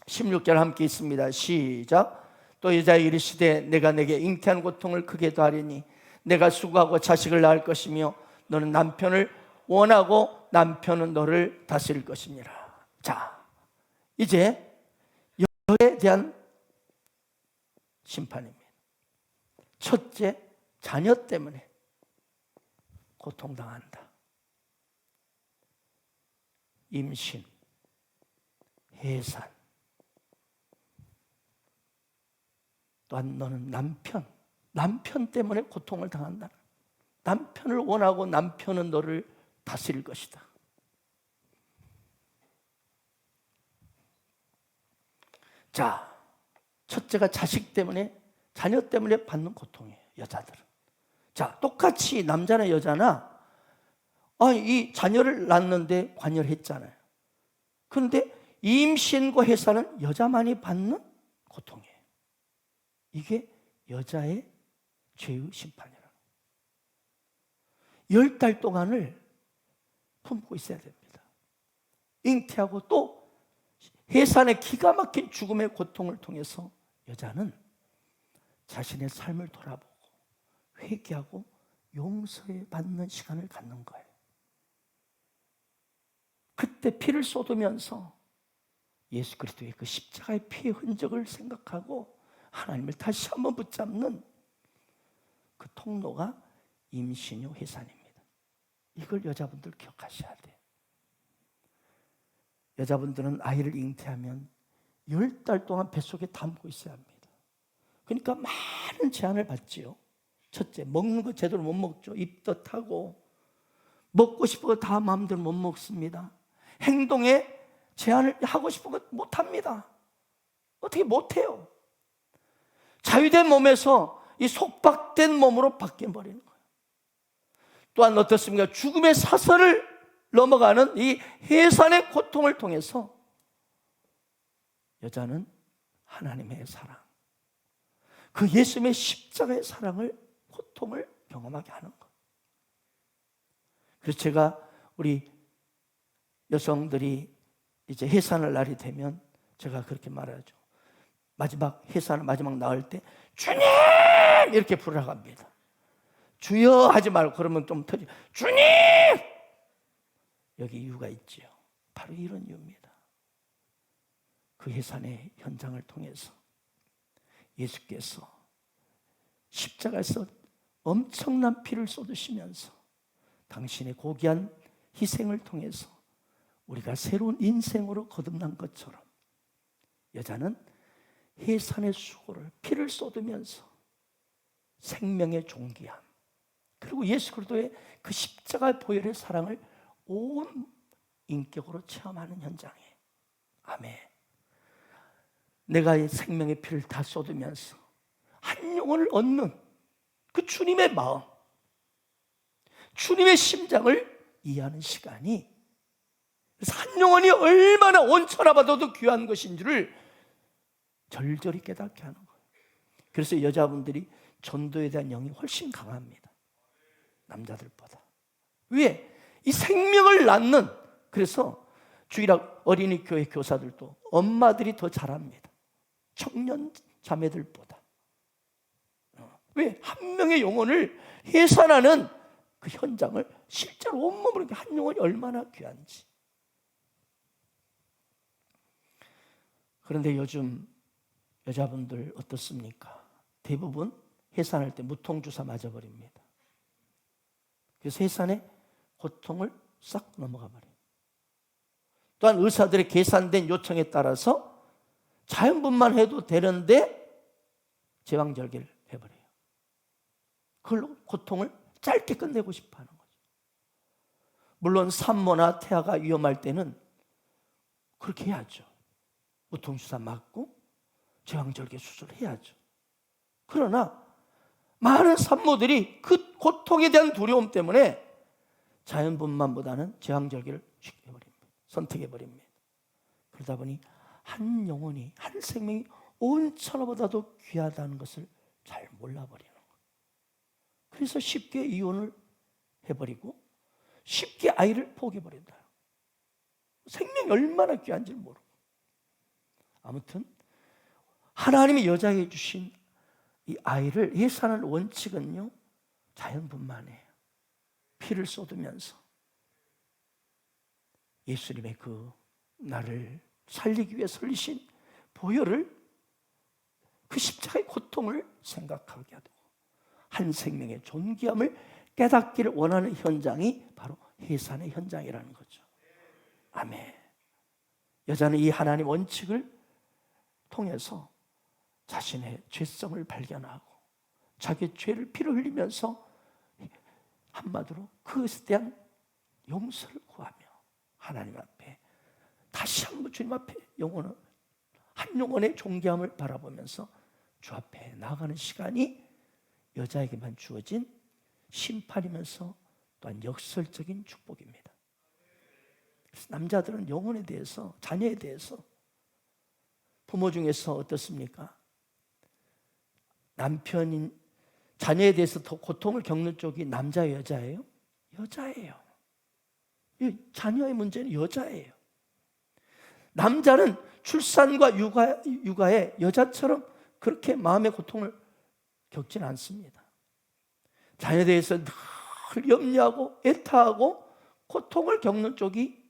[SPEAKER 2] 16절 함께 있습니다. 시작. 또 여자가 이르시되 내가 내게 잉태한 고통을 크게 더하리니 내가 수고하고 자식을 낳을 것이며 너는 남편을 원하고 남편은 너를 다스릴 것이니라. 자, 이제 여자에 대한 심판입니다. 첫째, 자녀 때문에 고통당한다. 임신, 해산, 또한 너는 남편 때문에 고통을 당한다. 남편을 원하고 남편은 너를 다스릴 것이다. 자, 첫째가 자식 때문에, 자녀 때문에 받는 고통이에요, 여자들은. 자, 똑같이 남자나 여자나 이 자녀를 낳는데 관여를 했잖아요. 그런데 임신과 해산은 여자만이 받는 고통이에요. 이게 여자의 죄의 심판이라는 거예요. 10달 동안을 품고 있어야 됩니다. 잉태하고 또 해산의 기가 막힌 죽음의 고통을 통해서 여자는 자신의 삶을 돌아보고 회개하고 용서에 받는 시간을 갖는 거예요. 그때 피를 쏟으면서 예수 그리스도의 그 십자가의 피의 흔적을 생각하고 하나님을 다시 한번 붙잡는 그 통로가 임신후 해산입니다. 이걸 여자분들 기억하셔야 돼요. 여자분들은 아이를 잉태하면 10달 동안 뱃속에 담고 있어야 합니다. 그러니까 많은 제한을 받지요. 첫째, 먹는 거 제대로 못 먹죠. 입도 타고 먹고 싶은 거 다 마음대로 못 먹습니다. 행동에 제한을 하고 싶은 거 못 합니다. 어떻게 못 해요? 자유된 몸에서 이 속박된 몸으로 바뀌어버리는 거예요. 또한 어떻습니까? 죽음의 사슬을 넘어가는 이 해산의 고통을 통해서 여자는 하나님의 사랑, 그 예수님의 십자가의 사랑을, 고통을 경험하게 하는 것. 그래서 제가 우리 여성들이 이제 해산을 날이 되면 제가 그렇게 말하죠. 마지막 해산을 마지막 나올 때 주님 이렇게 부르라고 합니다. 주여 하지 말고 그러면 좀 터지. 주님! 여기 이유가 있지요. 바로 이런 이유입니다. 그 해산의 현장을 통해서 예수께서 십자가에서 엄청난 피를 쏟으시면서 당신의 고귀한 희생을 통해서 우리가 새로운 인생으로 거듭난 것처럼 여자는 해산의 수고를, 피를 쏟으면서 생명의 존귀함, 그리고 예수 그리스도의 그 십자가 보혈의 사랑을 온 인격으로 체험하는 현장이에요. 아멘. 내가 이 생명의 피를 다 쏟으면서 한 영혼을 얻는 그 주님의 마음, 주님의 심장을 이해하는 시간이, 그래서 한 영혼이 얼마나 온천하바도 귀한 것인 줄을 절절히 깨닫게 하는 거예요. 그래서 여자분들이 전도에 대한 영이 훨씬 강합니다. 남자들보다. 왜? 이 생명을 낳는, 그래서 주일학 어린이 교회 교사들도 엄마들이 더 잘합니다. 청년 자매들보다. 왜? 한 명의 영혼을 해산하는 그 현장을 실제로 온몸으로, 한 영혼이 얼마나 귀한지. 그런데 요즘 여자분들 어떻습니까? 대부분 해산할 때 무통주사 맞아버립니다. 그래서 해산의 고통을 싹 넘어가 버려요. 또한 의사들의 계산된 요청에 따라서 자연분만 해도 되는데 제왕절개를 해버려요. 그걸로 고통을 짧게 끝내고 싶어 하는 거죠. 물론 산모나 태아가 위험할 때는 그렇게 해야죠. 무통주사 맞고 제왕절개 수술해야죠. 그러나 많은 산모들이 그 고통에 대한 두려움 때문에 자연분만보다는 제왕절개를 쉽게 해버립니다. 선택해버립니다. 그러다 보니 한 영혼이, 한 생명이 온 천하보다도 귀하다는 것을 잘 몰라버리는 거예요. 그래서 쉽게 이혼을 해버리고 쉽게 아이를 포기해버린다. 생명이 얼마나 귀한지 모르고. 아무튼 하나님이 여자에게 주신 이 아이를 예산하는 원칙은요, 자연분만이에요. 피를 쏟으면서 예수님의 그 나를 살리기 위해 설리신 보혈을, 그 십자가의 고통을 생각하게 하고 한 생명의 존귀함을 깨닫기를 원하는 현장이 바로 해산의 현장이라는 거죠. 아멘. 여자는 이 하나님 원칙을 통해서 자신의 죄성을 발견하고 자기의 죄를 피를 흘리면서 한마디로 그것에 대한 용서를 구하며 하나님 앞에 다시 한번 주님 앞에 한 영혼의 존귀함을 바라보면서 주 앞에 나아가는 시간이 여자에게만 주어진 심판이면서 또한 역설적인 축복입니다. 그래서 남자들은 영혼에 대해서, 자녀에 대해서, 부모 중에서 어떻습니까? 남편인 자녀에 대해서 더 고통을 겪는 쪽이 남자예요, 여자예요? 여자예요. 이 자녀의 문제는 여자예요. 남자는 출산과 육아에 여자처럼 그렇게 마음의 고통을 겪지는 않습니다. 자녀에 대해서 늘 염려하고 애타하고 고통을 겪는 쪽이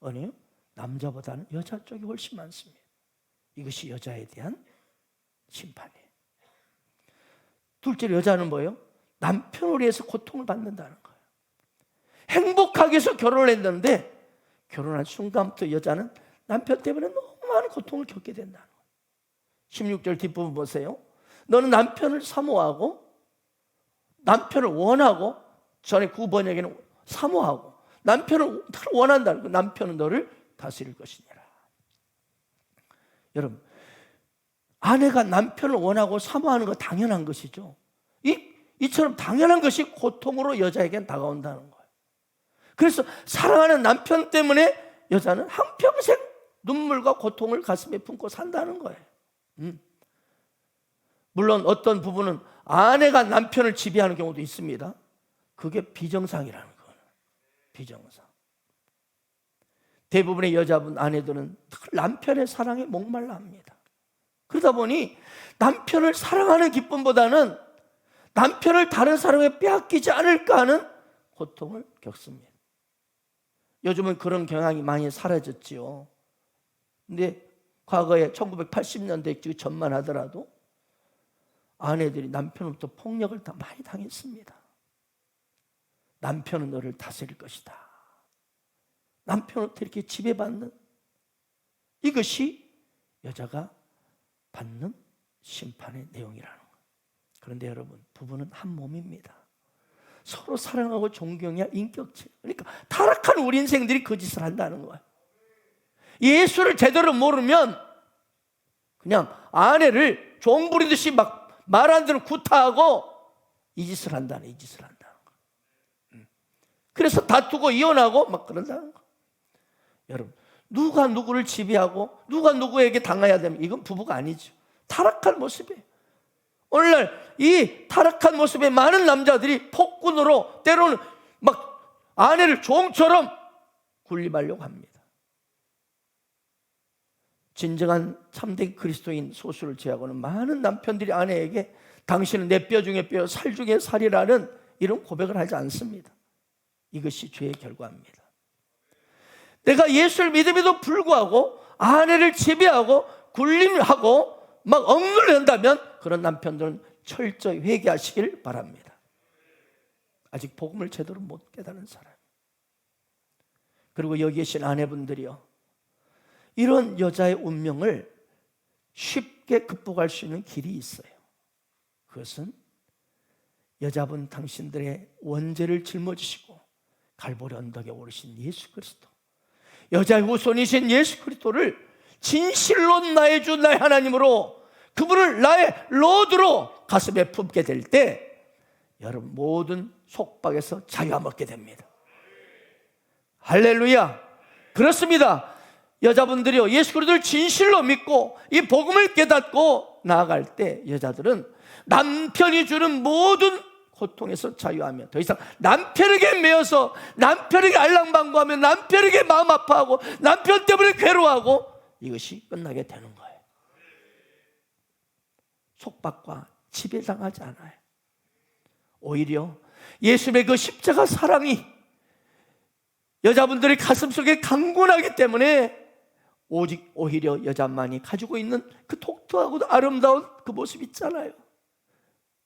[SPEAKER 2] 아니에요? 남자보다는 여자 쪽이 훨씬 많습니다. 이것이 여자에 대한 심판이에요. 둘째로 여자는 뭐예요? 남편을 위해서 고통을 받는다는 거예요. 행복하기 위해서 결혼을 했는데 결혼한 순간부터 여자는 남편 때문에 너무 많은 고통을 겪게 된다는 거예요. 16절 뒷부분 보세요. 너는 남편을 사모하고 남편을 원하고, 전에 9번에게는 사모하고 남편을 원한다는 거예요. 남편은 너를 다스릴 것이니라. 여러분, 아내가 남편을 원하고 사모하는 거 당연한 것이죠. 이처럼 당연한 것이 고통으로 여자에겐 다가온다는 거예요. 그래서 사랑하는 남편 때문에 여자는 한평생 눈물과 고통을 가슴에 품고 산다는 거예요. 물론 어떤 부부는 아내가 남편을 지배하는 경우도 있습니다. 그게 비정상이라는 거예요. 비정상. 대부분의 여자분, 아내들은 남편의 사랑에 목말라 합니다. 그러다 보니 남편을 사랑하는 기쁨보다는 남편을 다른 사람에게 빼앗기지 않을까 하는 고통을 겪습니다. 요즘은 그런 경향이 많이 사라졌지요. 근데 과거에 1980년대 전만 하더라도 아내들이 남편으로부터 폭력을 많이 당했습니다. 남편은 너를 다스릴 것이다. 남편으로부터 이렇게 지배받는, 이것이 여자가 받는 심판의 내용이라는 거예요. 그런데 여러분, 부부는 한 몸입니다. 서로 사랑하고 존경해야 인격체. 그러니까 타락한 우리 인생들이 그 짓을 한다는 거예요. 예수를 제대로 모르면 그냥 아내를 종 부리듯이 막 말 안 듣는 구타하고 이 짓을 한다는 거예요. 그래서 다투고 이혼하고 막 그런다는 거예요. 여러분, 누가 누구를 지배하고 누가 누구에게 당해야 되면 이건 부부가 아니죠. 타락한 모습이에요. 오늘날 이 타락한 모습에 많은 남자들이 폭군으로 때로는 막 아내를 종처럼 군림하려고 합니다. 진정한 참된 그리스도인 소수를 제하고는 많은 남편들이 아내에게 당신은 내 뼈 중에 뼈, 살 중에 살이라는 이런 고백을 하지 않습니다. 이것이 죄의 결과입니다. 내가 예수를 믿음에도 불구하고 아내를 지배하고 군림하고 막 억눌린다면 그런 남편들은 철저히 회개하시길 바랍니다. 아직 복음을 제대로 못 깨달은 사람. 그리고 여기 계신 아내분들이요, 이런 여자의 운명을 쉽게 극복할 수 있는 길이 있어요. 그것은 여자분 당신들의 원죄를 짊어지시고 갈보리 언덕에 오르신 예수 그리스도, 여자의 후손이신 예수 그리스도를 진실로 나의 주 나의 하나님으로, 그분을 나의 로드로 가슴에 품게 될 때 여러분 모든 속박에서 자유함 얻게 됩니다. 할렐루야. 그렇습니다. 여자분들이요, 예수 그리스도를 진실로 믿고 이 복음을 깨닫고 나아갈 때 여자들은 남편이 주는 모든 고통에서 자유하며 더 이상 남편에게 매여서 남편에게 알랑방구하며 남편에게 마음 아파하고 남편 때문에 괴로워하고 이것이 끝나게 되는 거예요. 속박과 지배당하지 않아요. 오히려 예수님의 그 십자가 사랑이 여자분들의 가슴속에 강건하기 때문에 오직 오히려 여자만이 가지고 있는 그 독특하고 아름다운 그 모습 있잖아요.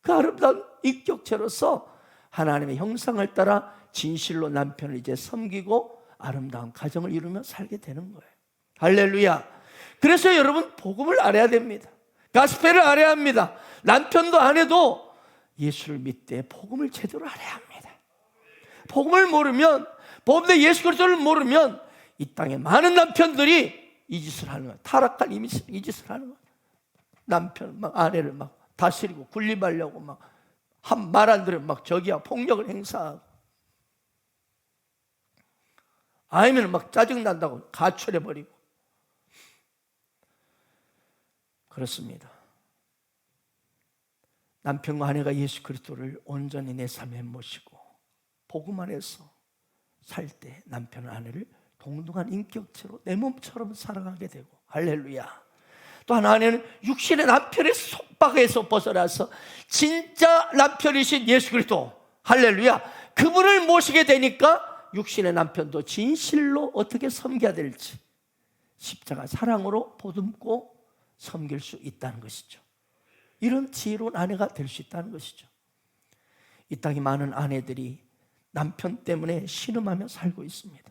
[SPEAKER 2] 그 아름다운 인격체로서 하나님의 형상을 따라 진실로 남편을 이제 섬기고 아름다운 가정을 이루며 살게 되는 거예요. 할렐루야. 그래서 여러분 복음을 알아야 됩니다. 가스펠을 알아야 합니다. 남편도 아내도 예수를 믿되 복음을 제대로 알아야 합니다. 복음을 모르면, 복음의 예수 그리스도를 모르면 이 땅에 많은 남편들이 이 짓을 하는 거예요. 타락한 이 짓을 하는 거예요. 남편 막 아내를 막 다스리고 군림하려고 막 한 말 안 들으면 막 저기야 폭력을 행사하고, 아니면 막 짜증 난다고 가출해 버리고. 그렇습니다. 남편과 아내가 예수 그리스도를 온전히 내 삶에 모시고 복음 안에서 살 때 남편과 아내를 동등한 인격체로 내 몸처럼 사랑하게 되고, 할렐루야. 또 하나는 육신의 남편의 속박에서 벗어나서 진짜 남편이신 예수 그리스도, 할렐루야, 그분을 모시게 되니까 육신의 남편도 진실로 어떻게 섬겨야 될지 십자가 사랑으로 보듬고 섬길 수 있다는 것이죠. 이런 지혜로운 아내가 될 수 있다는 것이죠. 이 땅에 많은 아내들이 남편 때문에 신음하며 살고 있습니다.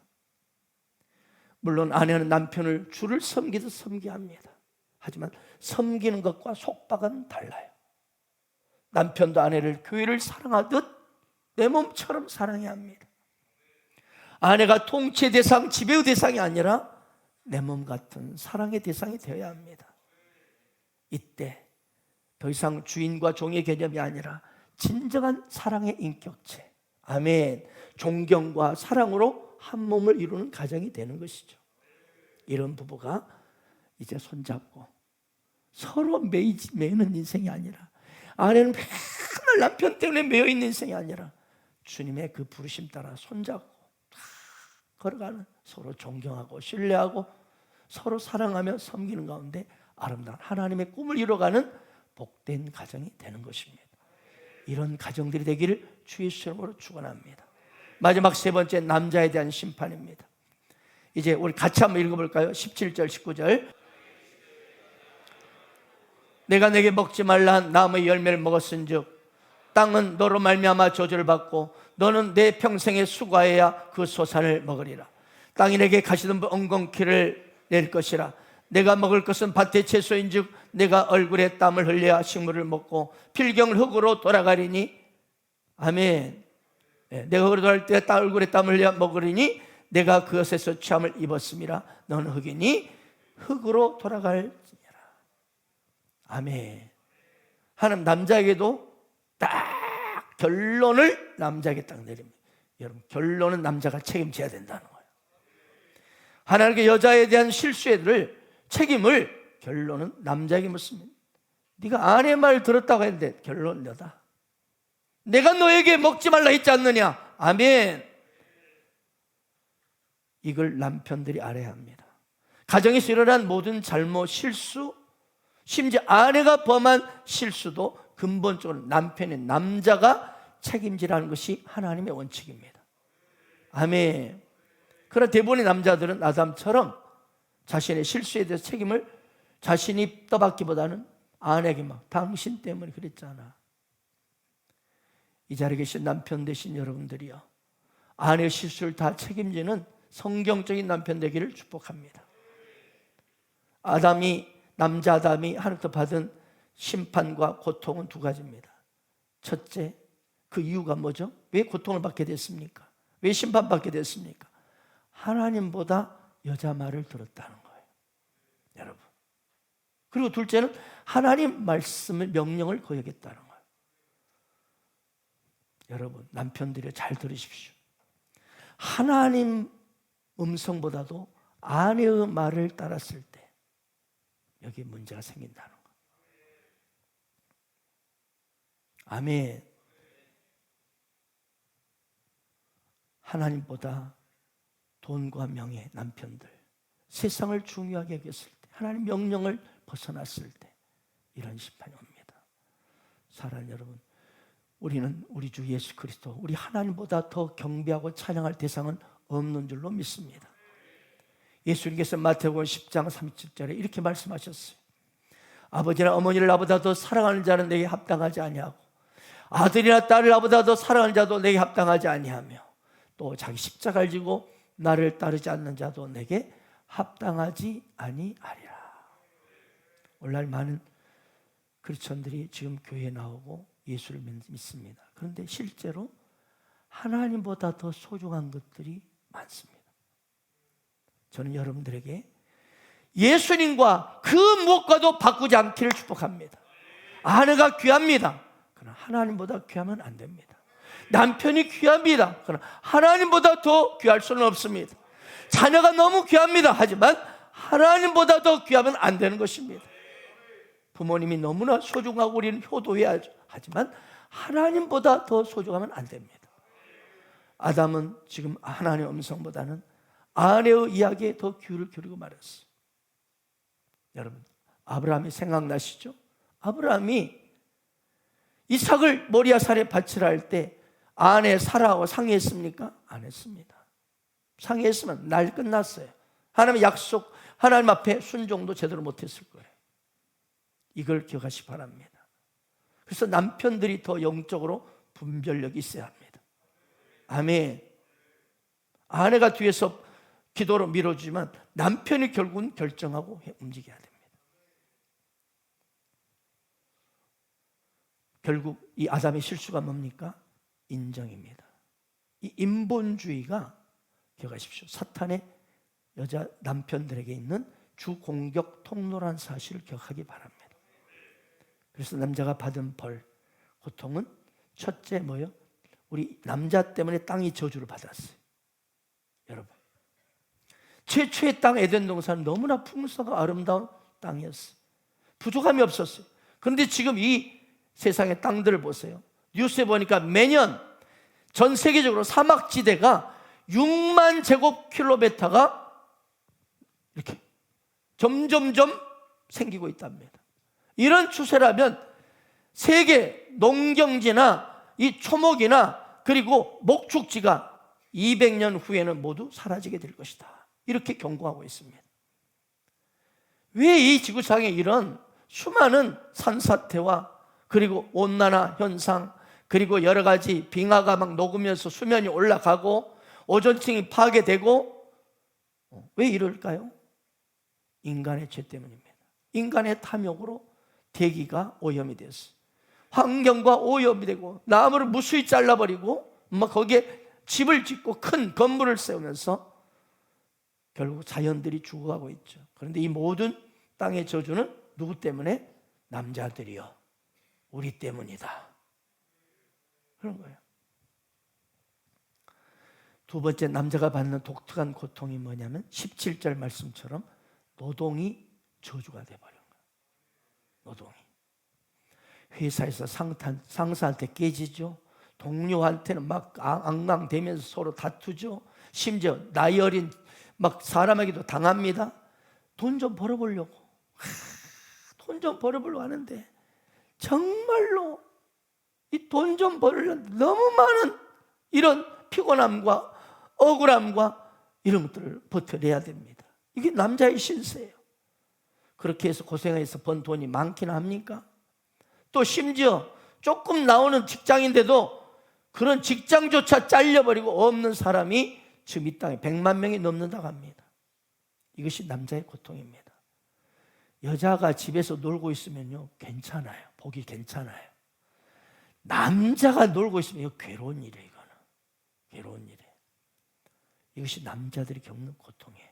[SPEAKER 2] 물론 아내는 남편을 주를 섬기듯 섬겨야 합니다. 하지만 섬기는 것과 속박은 달라요. 남편도 아내를 교회를 사랑하듯 내 몸처럼 사랑해야 합니다. 아내가 통치의 대상, 지배의 대상이 아니라 내 몸 같은 사랑의 대상이 되어야 합니다. 이때 더 이상 주인과 종의 개념이 아니라 진정한 사랑의 인격체, 아멘, 존경과 사랑으로 한 몸을 이루는 가정이 되는 것이죠. 이런 부부가 이제 손잡고 서로 매이는 인생이 아니라, 아내는 맨날 남편 때문에 매여있는 인생이 아니라 주님의 그 부르심 따라 손잡고 걸어가는, 서로 존경하고 신뢰하고 서로 사랑하며 섬기는 가운데 아름다운 하나님의 꿈을 이뤄가는 복된 가정이 되는 것입니다. 이런 가정들이 되기를 주 예수 이름으로 축원합니다. 마지막 세 번째, 남자에 대한 심판입니다. 이제 우리 같이 한번 읽어볼까요? 17절 19절. 내가 내게 먹지 말라 한 나무의 열매를 먹었은즉 땅은 너로 말미암아 저주를 받고 너는 내 평생에 수고하여야 그 소산을 먹으리라. 땅이 내게 가시던 엉겅퀴를 낼 것이라. 내가 먹을 것은 밭의 채소인즉 내가 얼굴에 땀을 흘려야 식물을 먹고 필경을 흙으로 돌아가리니, 아멘. 내가 흙으로 돌아갈 때 얼굴에 땀을 흘려 먹으리니 내가 그것에서 취함을 입었음이라. 너는 흙이니 흙으로 돌아갈지니라. 아멘. 하나님 남자에게도 딱 결론을 남자에게 딱 내립니다. 여러분, 결론은 남자가 책임져야 된다는 거예요. 하나님께 여자에 대한 실수를, 책임을, 결론은 남자에게 묻습니다. 네가 아내 말 들었다고 했는데 결론 너다. 내가 너에게 먹지 말라 했지 않느냐. 아멘. 이걸 남편들이 알아야 합니다. 가정에서 일어난 모든 잘못, 실수, 심지어 아내가 범한 실수도 근본적으로 남편의, 남자가 책임지라는 것이 하나님의 원칙입니다. 아멘. 그러나 대부분의 남자들은 아담처럼 자신의 실수에 대해서 책임을 자신이 떠받기보다는 아내에게 막 당신 때문에 그랬잖아. 이 자리에 계신 남편 되신 여러분들이요, 아내의 실수를 다 책임지는 성경적인 남편 되기를 축복합니다. 남자 아담이 하나님부터 받은 심판과 고통은 두 가지입니다. 첫째, 그 이유가 뭐죠? 왜 고통을 받게 됐습니까? 왜 심판받게 됐습니까? 하나님보다 여자 말을 들었다는 거예요, 여러분. 그리고 둘째는 하나님 말씀을, 명령을 거역했다는 거예요. 여러분, 남편들이 잘 들으십시오. 하나님 음성보다도 아내의 말을 따랐을 때 여기에 문제가 생긴다는 거예요. 아멘. 하나님보다 돈과 명예, 남편들, 세상을 중요하게 여겼을 때, 하나님 명령을 벗어났을 때 이런 심판이 옵니다. 사랑하는 여러분, 우리는 우리 주 예수 그리스도, 우리 하나님보다 더 경배하고 찬양할 대상은 없는 줄로 믿습니다. 예수님께서 마태복음 10장 37절에 이렇게 말씀하셨어요. 아버지나 어머니를 나보다 더 사랑하는 자는 내게 합당하지 아니하고 아들이나 딸을 나보다 더 사랑하는 자도 내게 합당하지 아니하며 또 자기 십자가를 지고 나를 따르지 않는 자도 내게 합당하지 아니하리라. 오늘날 많은 크리스천들이 지금 교회에 나오고 예수를 믿습니다. 그런데 실제로 하나님보다 더 소중한 것들이 많습니다. 저는 여러분들에게 예수님과 그 무엇과도 바꾸지 않기를 축복합니다. 아내가 귀합니다. 그러나 하나님보다 귀하면 안 됩니다. 남편이 귀합니다. 그러나 하나님보다 더 귀할 수는 없습니다. 자녀가 너무 귀합니다. 하지만 하나님보다 더 귀하면 안 되는 것입니다. 부모님이 너무나 소중하고 우리는 효도해야 하지만 하나님보다 더 소중하면 안 됩니다. 아담은 지금 하나님의 음성보다는 아내의 이야기에 더 귀를 기울이고 말았어요. 여러분, 아브라함이 생각나시죠? 아브라함이 이삭을 모리아산에 바치라 할 때 아내 사라하고 상의했습니까? 안 했습니다. 상의했으면 날 끝났어요. 하나님의 약속, 하나님 앞에 순종도 제대로 못했을 거예요. 이걸 기억하시기 바랍니다. 그래서 남편들이 더 영적으로 분별력이 있어야 합니다. 아멘. 아내가 뒤에서 기도로 밀어주지만 남편이 결국은 결정하고 움직여야 됩니다. 결국 이 아담의 실수가 뭡니까? 인정입니다. 이 인본주의가 기억하십시오. 사탄의 여자 남편들에게 있는 주 공격 통로라는 사실을 기억하기 바랍니다. 그래서 남자가 받은 벌, 고통은 첫째 뭐예요? 우리 남자 때문에 땅이 저주를 받았어요. 여러분, 최초의 땅 에덴 동산은 너무나 풍성하고 아름다운 땅이었어요. 부족함이 없었어요. 그런데 지금 이 세상의 땅들을 보세요. 뉴스에 보니까 매년 전 세계적으로 사막지대가 6만 제곱킬로미터가 이렇게 점점점 생기고 있답니다. 이런 추세라면 세계 농경지나 이 초목이나 그리고 목축지가 200년 후에는 모두 사라지게 될 것이다. 이렇게 경고하고 있습니다. 왜 이 지구상에 이런 수많은 산사태와 그리고 온난화 현상 그리고 여러 가지 빙하가 막 녹으면서 수면이 올라가고 오존층이 파괴되고 왜 이럴까요? 인간의 죄 때문입니다. 인간의 탐욕으로 대기가 오염이 됐어요. 환경과 오염이 되고 나무를 무수히 잘라버리고 막 거기에 집을 짓고 큰 건물을 세우면서 결국 자연들이 죽어가고 있죠. 그런데 이 모든 땅의 저주는 누구 때문에? 남자들이요. 우리 때문이다. 그런 거예요. 두 번째, 남자가 받는 독특한 고통이 뭐냐면 17절 말씀처럼 노동이 저주가 돼버린 거예요. 노동이. 회사에서 상사한테 깨지죠. 동료한테는 막 앙앙대면서 서로 다투죠. 심지어 나이 어린 막 사람에게도 당합니다. 돈 좀 벌어보려고. 돈 좀 벌어보려고 하는데 정말로 이 돈 좀 벌려면 너무 많은 이런 피곤함과 억울함과 이런 것들을 버텨내야 됩니다. 이게 남자의 신세예요. 그렇게 해서 고생해서 번 돈이 많긴 합니까? 또 심지어 조금 나오는 직장인데도 그런 직장조차 잘려버리고 없는 사람이 지금 이 땅에 100만 명이 넘는다고 합니다. 이것이 남자의 고통입니다. 여자가 집에서 놀고 있으면요 괜찮아요. 보기 괜찮아요. 남자가 놀고 있으면 이거 괴로운 일이에요. 이거는 괴로운 일이에요. 이것이 남자들이 겪는 고통이에요.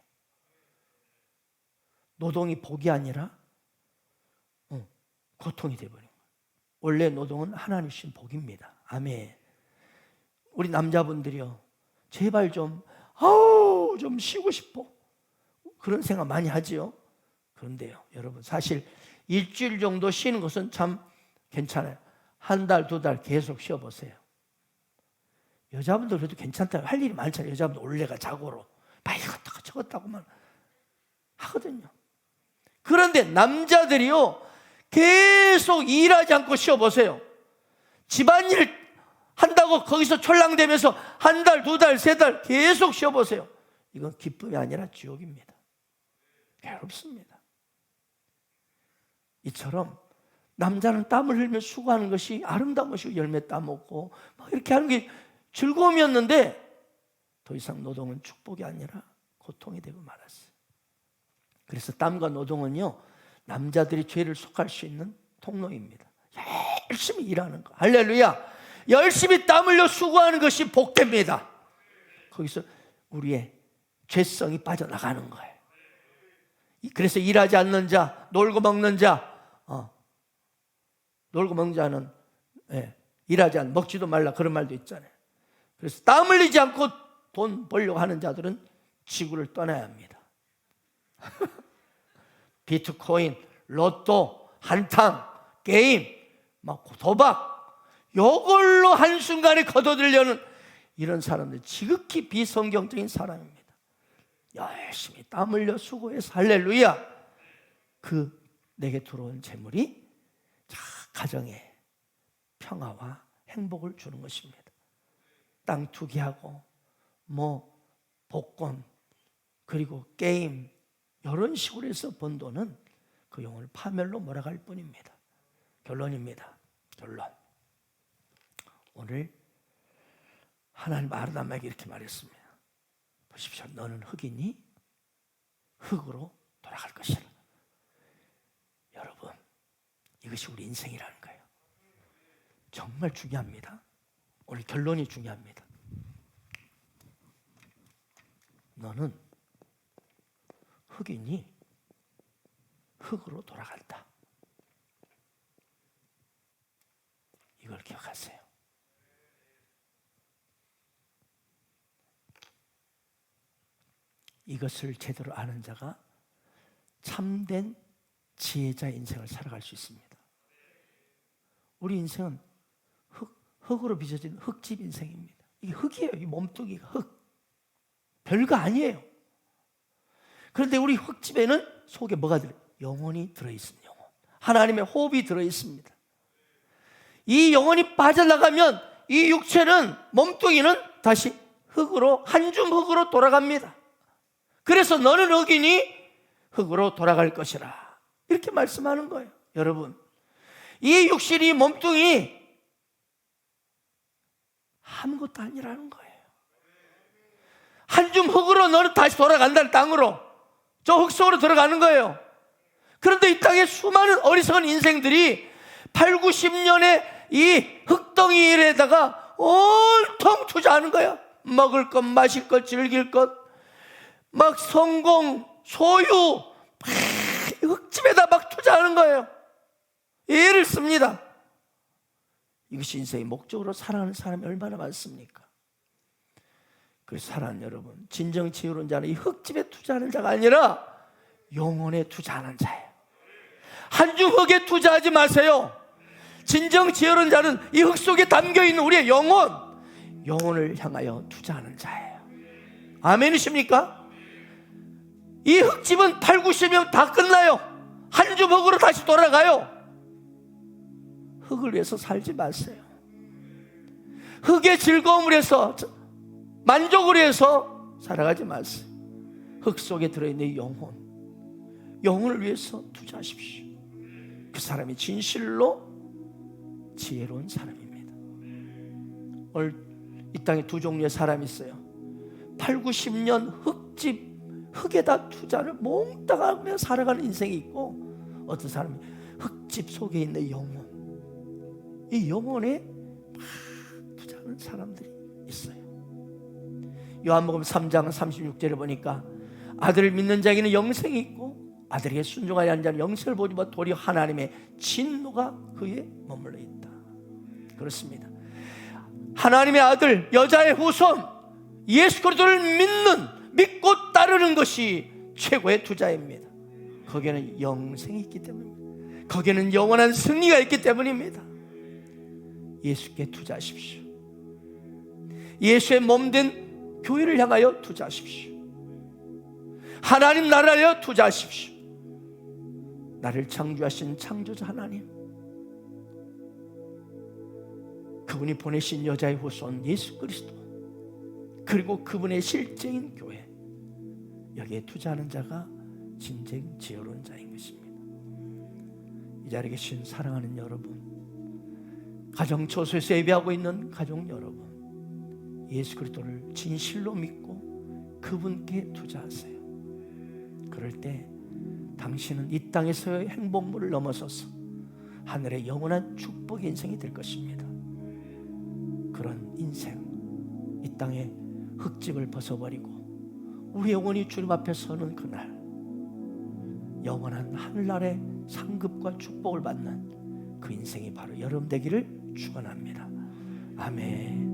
[SPEAKER 2] 노동이 복이 아니라 고통이 되어버린 거예요. 원래 노동은 하나님 주신 복입니다. 아멘. 우리 남자분들이요 제발 좀 쉬고 싶어 그런 생각 많이 하지요. 그런데요 여러분 사실 일주일 정도 쉬는 것은 참 괜찮아요. 한 달, 두 달 계속 쉬어보세요. 여자분들 그래도 괜찮다. 할 일이 많잖아요. 여자분들 올레가 자고로 막 이것도 저것다고만 하거든요. 그런데 남자들이요, 계속 일하지 않고 쉬어보세요. 집안일 한다고 거기서 촐랑대면서 한 달, 두 달, 세 달 계속 쉬어보세요. 이건 기쁨이 아니라 지옥입니다. 괴롭습니다. 이처럼 남자는 땀을 흘리며 수고하는 것이 아름다운 것이고 열매 따먹고 막 이렇게 하는 게 즐거움이었는데 더 이상 노동은 축복이 아니라 고통이 되고 말았어요. 그래서 땀과 노동은요, 남자들이 죄를 속할 수 있는 통로입니다. 열심히 일하는 거. 할렐루야. 열심히 땀 흘려 수고하는 것이 복됩니다. 거기서 우리의 죄성이 빠져나가는 거예요. 그래서 일하지 않는 자, 놀고 먹는 자, 놀고 먹는 자는 일하지 않는, 먹지도 말라, 그런 말도 있잖아요. 그래서 땀 흘리지 않고 돈 벌려고 하는 자들은 지구를 떠나야 합니다. 비트코인, 로또, 한탕, 게임, 막 도박, 이걸로 한순간에 거둬들려는 이런 사람들, 지극히 비성경적인 사람입니다. 열심히 땀 흘려 수고해서 할렐루야, 그 내게 들어온 재물이 가정에 평화와 행복을 주는 것입니다. 땅 투기하고 뭐 복권 그리고 게임 이런 식으로 해서 번 돈은 그 영혼을 파멸로 몰아갈 뿐입니다. 결론입니다. 결론. 오늘 하나님 아브라함에게 이렇게 말했습니다. 보십시오. 너는 흙이니 흙으로 돌아갈 것이라. 여러분, 이것이 우리 인생이라는 거예요. 정말 중요합니다. 오늘 결론이 중요합니다. 너는 흙이니 흙으로 돌아간다. 이걸 기억하세요. 이것을 제대로 아는 자가 참된 지혜자 인생을 살아갈 수 있습니다. 우리 인생은 흙으로 빚어진 흙집 인생입니다. 이게 흙이에요. 이 몸뚱이가 흙. 별거 아니에요. 그런데 우리 흙집에는 속에 뭐가 들어요? 영혼이 들어있습니다. 영혼. 하나님의 호흡이 들어있습니다. 이 영혼이 빠져나가면 이 육체는, 몸뚱이는 다시 흙으로, 한 줌 흙으로 돌아갑니다. 그래서 너는 흙이니 흙으로 돌아갈 것이라, 이렇게 말씀하는 거예요. 여러분, 이 육신이, 몸뚱이 아무것도 아니라는 거예요. 한 줌 흙으로 너는 다시 돌아간다는, 땅으로, 저 흙 속으로 들어가는 거예요. 그런데 이 땅에 수많은 어리석은 인생들이 8, 90년의 이 흙덩이에다가 온통 투자하는 거야. 먹을 것, 마실 것, 즐길 것, 막 성공, 소유, 흙집에다 막 투자하는 거예요. 애를 씁니다. 이것이 인생의 목적으로 살아가는 사람이 얼마나 많습니까? 그래서 사랑하는 여러분, 진정 지혜로운 자는 이 흙집에 투자하는 자가 아니라 영혼에 투자하는 자예요. 한 줌 흙에 투자하지 마세요. 진정 지혜로운 자는 이 흙 속에 담겨있는 우리의 영혼을 향하여 투자하는 자예요. 아멘이십니까? 이 흙집은 8, 90년 다 끝나요. 한 줌 흙으로 다시 돌아가요. 흙을 위해서 살지 마세요. 흙의 즐거움을 위해서, 만족을 위해서 살아가지 마세요. 흙 속에 들어있는 영혼을 위해서 투자하십시오. 그 사람이 진실로 지혜로운 사람입니다. 오늘 이 땅에 두 종류의 사람이 있어요. 8, 90년 흙에다 투자를 몽땅 하며 살아가는 인생이 있고, 어떤 사람이 흙집 속에 있는 영혼, 이 영혼에 막 투자하는 사람들이 있어요. 요한복음 3장 36절에 보니까 아들을 믿는 자에게는 영생이 있고 아들에게 순종하지 않는 자는 영생을 보지 못 도리어 하나님의 진노가 그에 머물러 있다. 그렇습니다. 하나님의 아들, 여자의 후손 예수 그리스도를 믿고 따르는 것이 최고의 투자입니다. 거기에는 영생이 있기 때문입니다. 거기에는 영원한 승리가 있기 때문입니다. 예수께 투자하십시오. 예수의 몸된 교회를 향하여 투자하십시오. 하나님 나라에 투자하십시오. 나를 창조하신 창조자 하나님, 그분이 보내신 여자의 후손 예수 그리스도, 그리고 그분의 실제인 교회, 여기에 투자하는 자가 진정 지혜로운 자인 것입니다. 이 자리에 계신 사랑하는 여러분, 가정 처소에서 예배하고 있는 가족 여러분, 예수 그리스도를 진실로 믿고 그분께 투자하세요. 그럴 때 당신은 이 땅에서의 행복물을 넘어서서 하늘의 영원한 축복의 인생이 될 것입니다. 그런 인생, 이 땅의 흙집을 벗어버리고 우리 영혼이 주님 앞에 서는 그날, 영원한 하늘나라의 상급과 축복을 받는 그 인생이 바로 여러분 되기를 축원합니다. 아멘.